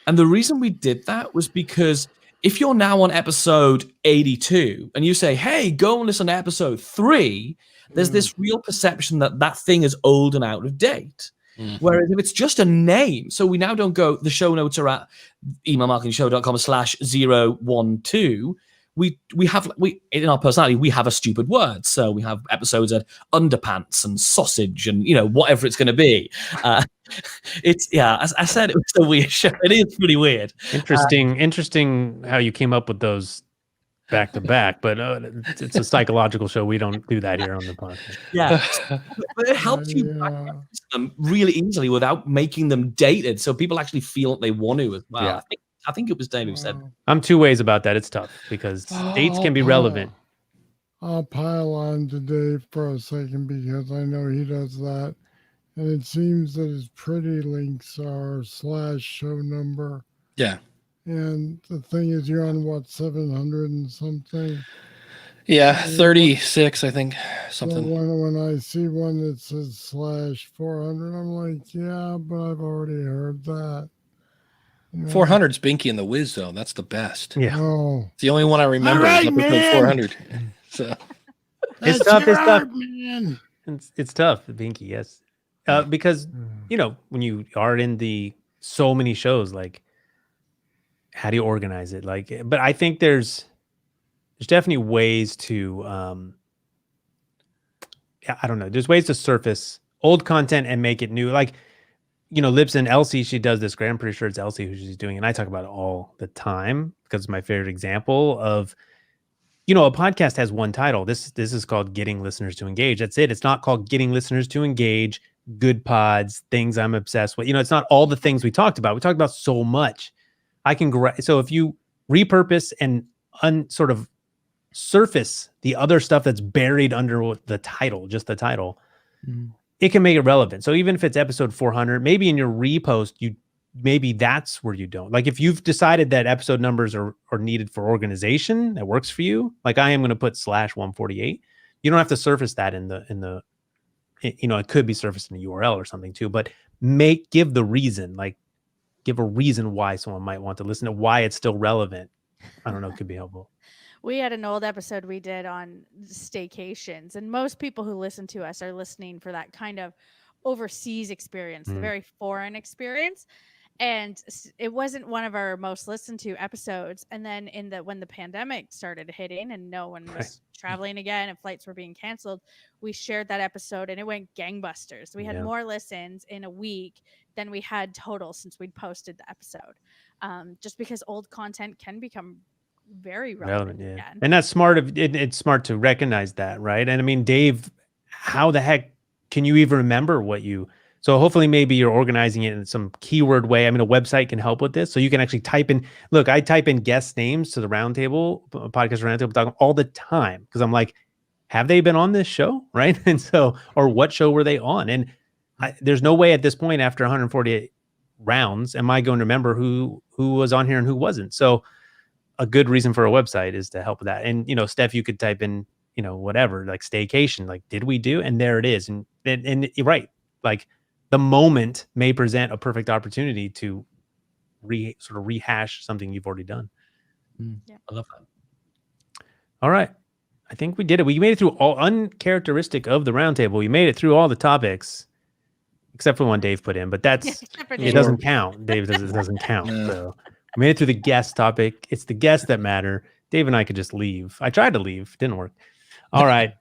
And the reason we did that was because if you're now on episode 82 and you say, hey, go and listen to episode 3, there's this real perception that that thing is old and out of date. Whereas if it's just a name, so we now don't go, the show notes are at emailmarketingshow.com/012. We have in our personality, we have a stupid word. So we have episodes at underpants and sausage and, whatever it's going to be. It's, as I said, it was a weird show. It is pretty weird. Interesting how you came up with those back to back, but it's a psychological show. We don't do that here on the podcast. Yeah, but it helps you practice them really easily without making them dated, so people actually feel that they want to as well. Yeah. I think it was Dave who said. I'm two ways about that. It's tough because dates can be relevant. I'll pile on to Dave for a second because I know he does that, and it seems that his pretty links are /show number. Yeah. And the thing is, you're on what, 700 and something? Yeah, 36, I think, something. So when I see one that says /400, I'm like, yeah, but I've already heard that. 400's Binky and the Wiz, though. That's the best. Yeah. Oh. It's the only one I remember. Right, is episode 400. So. It's tough. It's tough. Man. It's tough, Binky. Yes, because when you are in so many shows, like, how do you organize it? Like, but I think there's definitely ways to, I don't know. There's ways to surface old content and make it new. Like, Lips and Elsie, she does this great. I'm pretty sure it's Elsie who she's doing, and I talk about it all the time because it's my favorite example of, a podcast has one title. This is called Getting Listeners to Engage. That's it. It's not called Getting Listeners to Engage, Good Pods, Things I'm Obsessed with. It's not all the things we talked about. We talked about so much. So if you repurpose and sort of surface the other stuff that's buried under the title, just the title, it can make it relevant. So even if it's episode 400, maybe in your repost, maybe that's where you don't. Like if you've decided that episode numbers are needed for organization, that works for you. Like I am going to put /148. You don't have to surface that in the it could be surfaced in a URL or something too, but give the reason, like give a reason why someone might want to listen to why it's still relevant. I don't know. It could be helpful. We had an old episode we did on staycations, and most people who listen to us are listening for that kind of overseas experience, the very foreign experience. And it wasn't one of our most listened to episodes. And then when the pandemic started hitting and no one was traveling again and flights were being canceled, we shared that episode and it went gangbusters. We had more listens in a week than we had total since we'd posted the episode. Just because old content can become very relevant again. And that's smart. It's smart to recognize that, right? And I mean, Dave, how the heck can you even remember so hopefully maybe you're organizing it in some keyword way. I mean, a website can help with this. So you can actually type in, I type in guest names to the Roundtable, podcast Roundtable all the time. Because I'm like, have they been on this show? Right. And so, or what show were they on? And there's no way at this point after 148 rounds, am I going to remember who was on here and who wasn't? So a good reason for a website is to help with that. And, Steph, you could type in, whatever, like staycation, like, did we do? And there it is. And you're right. Like, the moment may present a perfect opportunity to sort of rehash something you've already done. Yeah. I love that. All right. I think we did it. We made it through all uncharacteristic of the Roundtable. We made it through all the topics, except for one Dave put in, but it doesn't count. Dave doesn't count. Yeah. So we made it through the guest topic. It's the guests that matter. Dave and I could just leave. I tried to leave. Didn't work. All right.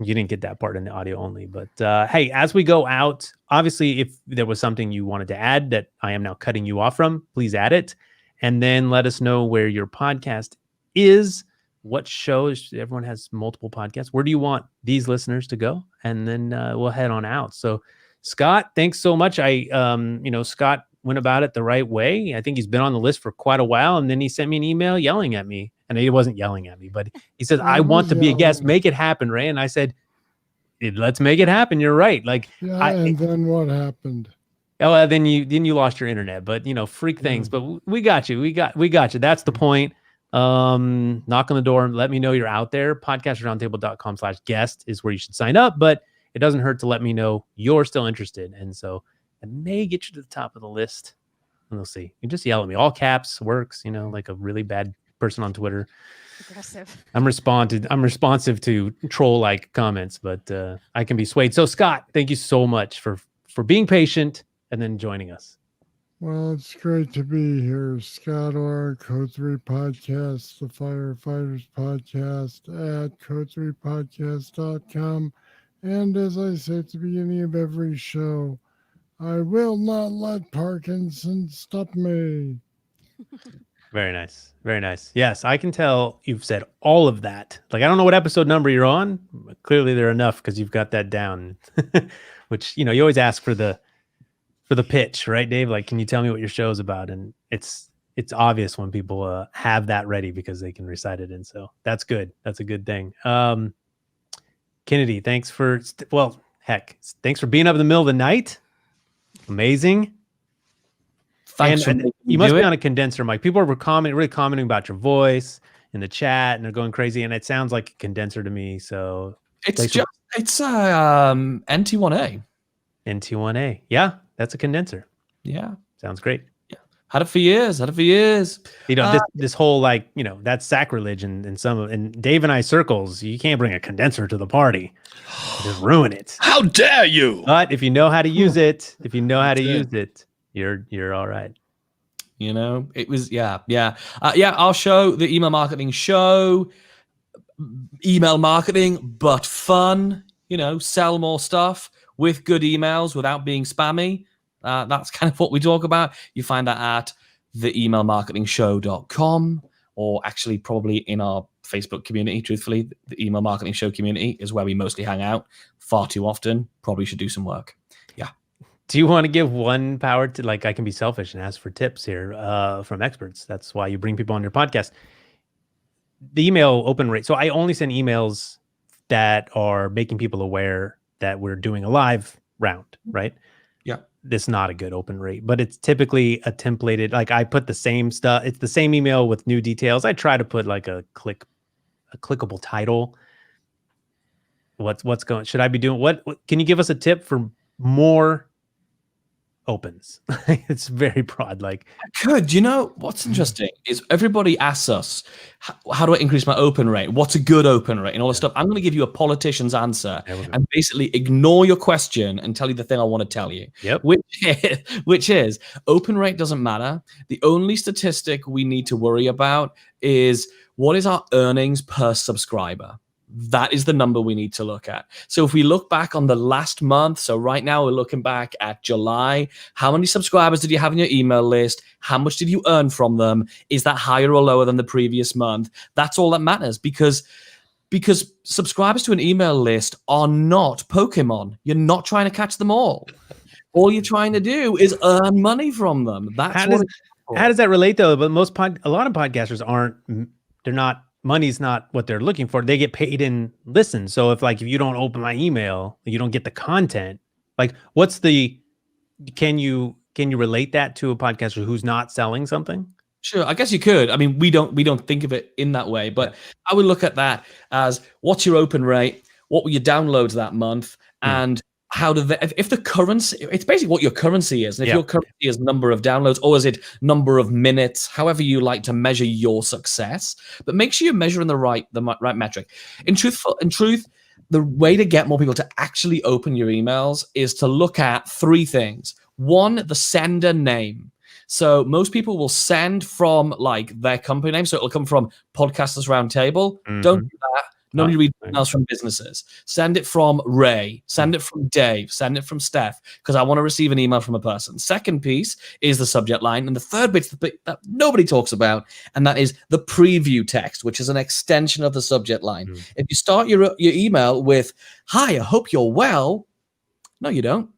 You didn't get that part in the audio only, but hey, as we go out, obviously, if there was something you wanted to add that I am now cutting you off from, please add it. And then let us know where your podcast is, what shows. Everyone has multiple podcasts. Where do you want these listeners to go? And then we'll head on out. So Scott, thanks so much. Scott went about it the right way. I think he's been on the list for quite a while. And then he sent me an email yelling at me. And he wasn't yelling at me, but he says, I want to be a guest. Make it happen, Ray. And I said, let's make it happen. You're right. Like, and then what happened? Oh, then you lost your internet, but freak things. But we got you. We got you. That's the point. Knock on the door and let me know you're out there. Podcastroundtable.com/guest is where you should sign up, but it doesn't hurt to let me know you're still interested. And so I may get you to the top of the list. And we'll see. You just yell at me. All caps works, like a really bad person on Twitter. Aggressive. I'm responsive to troll-like comments, but I can be swayed. So Scott, thank you so much for being patient and then joining us. Well, it's great to be here. Scott Orr, Code 3 Podcast, the Firefighters Podcast at code3podcast.com. And as I say at the beginning of every show, I will not let Parkinson stop me. Very nice. Very nice. Yes, I can tell you've said all of that. Like, I don't know what episode number you're on, but clearly they're enough because you've got that down, which, you always ask for the pitch, right, Dave? Like, can you tell me what your show's about? And it's obvious when people have that ready because they can recite it. And so that's good. That's a good thing. Kennedy, thanks for being up in the middle of the night. Amazing. Thanks. And you must be on a condenser mic. People are really commenting about your voice in the chat, and they're going crazy. And it sounds like a condenser to me. So it's NT1A. NT1A. Yeah, that's a condenser. Yeah, sounds great. Yeah, had it for years. This whole that's sacrilege and Dave and I circles. You can't bring a condenser to the party. Just ruin it. How dare you? But if you know how to use it, you're all right. It was our show, the email marketing show, email marketing, but fun. Sell more stuff with good emails without being spammy. That's kind of what we talk about. You find that at theemailmarketingshow.com, or actually probably in our Facebook community. Truthfully, the email marketing show community is where we mostly hang out far too often. Probably should do some work. Yeah. Do you want to give one power to, I can be selfish and ask for tips here from experts. That's why you bring people on your podcast. The email open rate. So I only send emails that are making people aware that we're doing a live round, right? Yeah. This is not a good open rate, but it's typically a templated, I put the same stuff. It's the same email with new details. I try to put a clickable title. Should I be doing what can you give us a tip for more opens? It's very broad. What's interesting is everybody asks us, how do I increase my open rate? What's a good open rate and all this stuff? I'm going to give you a politician's answer and basically ignore your question and tell you the thing I want to tell you. Yep. Which is open rate doesn't matter. The only statistic we need to worry about is what is our earnings per subscriber. That is the number we need to look at. So if we look back on the last month, so right now we're looking back at July, how many subscribers did you have in your email list? How much did you earn from them? Is that higher or lower than the previous month? That's all that matters because subscribers to an email list are not Pokemon. You're not trying to catch them all. All you're trying to do is earn money from them. How does that relate though? But a lot of podcasters money's not what they're looking for. They get paid in listens. So if you don't open my email, you don't get the content. Can you relate that to a podcaster who's not selling something? Sure, I guess you could. I mean, we don't think of it in that way, but I would look at that as what's your open rate, what were your downloads that month, and how do if the currency, it's basically what your currency is. And if your currency is number of downloads, or is it number of minutes, however you like to measure your success, but make sure you're measuring the right metric. In truth, the way to get more people to actually open your emails is to look at three things. One, the sender name. So most people will send from their company name. So it'll come from Podcasters Roundtable. Don't do that. Nobody reads emails from businesses. Send it from Ray. Send it from Dave. Send it from Steph, because I want to receive an email from a person. Second piece is the subject line. And the third bit's the bit that nobody talks about, and that is the preview text, which is an extension of the subject line. If you start your email with, "Hi, I hope you're well," no, you don't.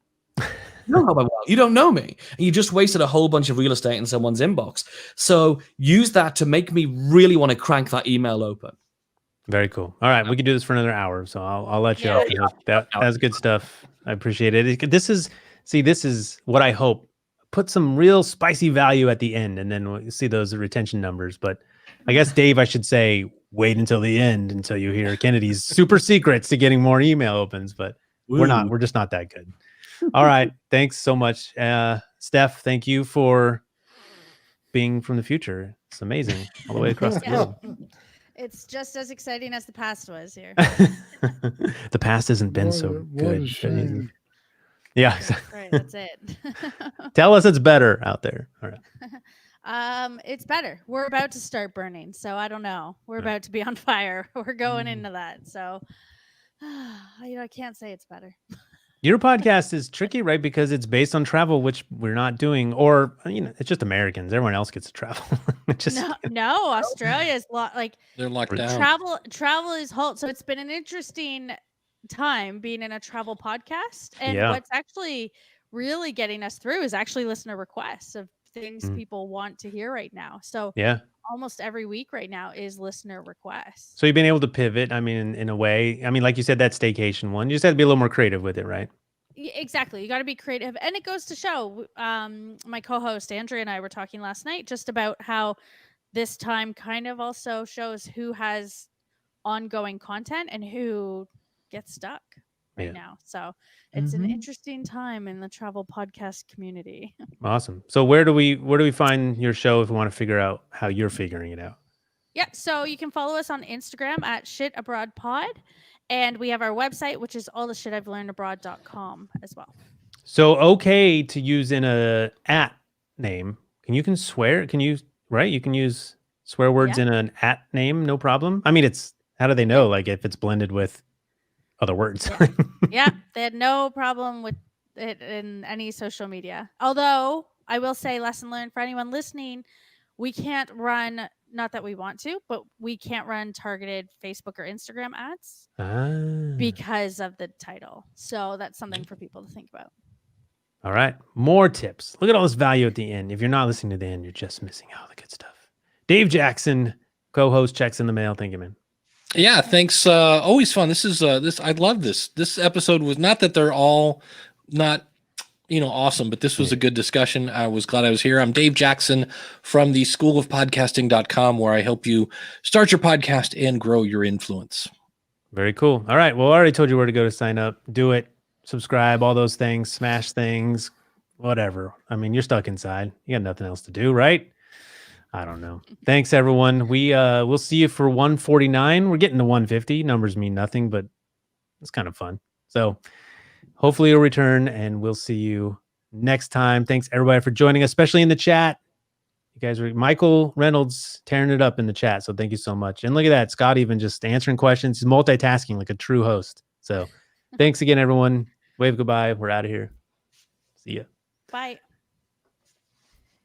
You don't know me. And you just wasted a whole bunch of real estate in someone's inbox. So use that to make me really want to crank that email open. Very cool. All right, we can do this for another hour, so I'll let you off. That was good stuff. I appreciate it. This is what I hope. Put some real spicy value at the end, and then we'll see those retention numbers. But I guess, Dave, I should say, wait until the end until you hear Kennedy's super secrets to getting more email opens, but we're not. Woo. We're just not that good. All right. Thanks so much. Steph, thank you for being from the future. It's amazing all the way across the globe. It's just as exciting as the past was here. The past hasn't been What so a- what a good. shame. Yeah. Right, that's it. Tell us it's better out there. All right. It's better. We're about to start burning, so I don't know. We're Right. about to be on fire. We're going into that. So I can't say it's better. Your podcast is tricky, right? Because it's based on travel, which we're not doing, or it's just Americans. Everyone else gets to travel. No, Australia is like They're locked down. travel is halt. So it's been an interesting time being in a travel podcast. And Yeah. what's actually really getting us through is actually listener requests of things people want to hear right now. So Yeah. almost every week right now is listener requests. So you've been able to pivot. I mean, in a way. I mean, like you said, that staycation one. You just had to be a little more creative with it, right? Exactly. You got to be creative. And it goes to show, my co-host Andrea and I were talking last night just about how this time kind of also shows who has ongoing content and who gets stuck right now. So it's an interesting time in the travel podcast community. Awesome. So where do we find your show if we want to figure out how you're figuring it out? Yeah. So you can follow us on Instagram at shitabroadpod. And we have our website, which is alltheshitI'veLearnedAbroad.com as well. So okay to use in a at name. You can swear. Can you, right? You can use swear words in an at name, no problem. I mean, how do they know? Like if it's blended with other words. Yeah, they had no problem with it in any social media. Although I will say, lesson learned for anyone listening, we can't run, not that we want to, but we can't run targeted Facebook or Instagram ads because of the title. So that's something for people to think about. All right. More tips. Look at all this value at the end. If you're not listening to the end, you're just missing all the good stuff. Dave Jackson, co-host, checks in the mail. Thank you, man. Yeah, thanks. Always fun. This is I love this. This episode was not that they're all not awesome, but this was a good discussion. I was glad I was here. I'm Dave Jackson from the schoolofpodcasting.com, where I help you start your podcast and grow your influence. Very cool. All right. Well, I already told you where to go to sign up. Do it. Subscribe, all those things, smash things, whatever. I mean, you're stuck inside. You got nothing else to do, right? I don't know. Thanks, everyone. We'll see you for 149. We're getting to 150. Numbers mean nothing, but it's kind of fun. So hopefully you'll return, and we'll see you next time. Thanks, everybody, for joining us, especially in the chat. You guys are Michael Reynolds tearing it up in the chat. So thank you so much. And look at that. Scott even just answering questions. He's multitasking like a true host. So thanks again, everyone. Wave goodbye. We're out of here. See ya. Bye.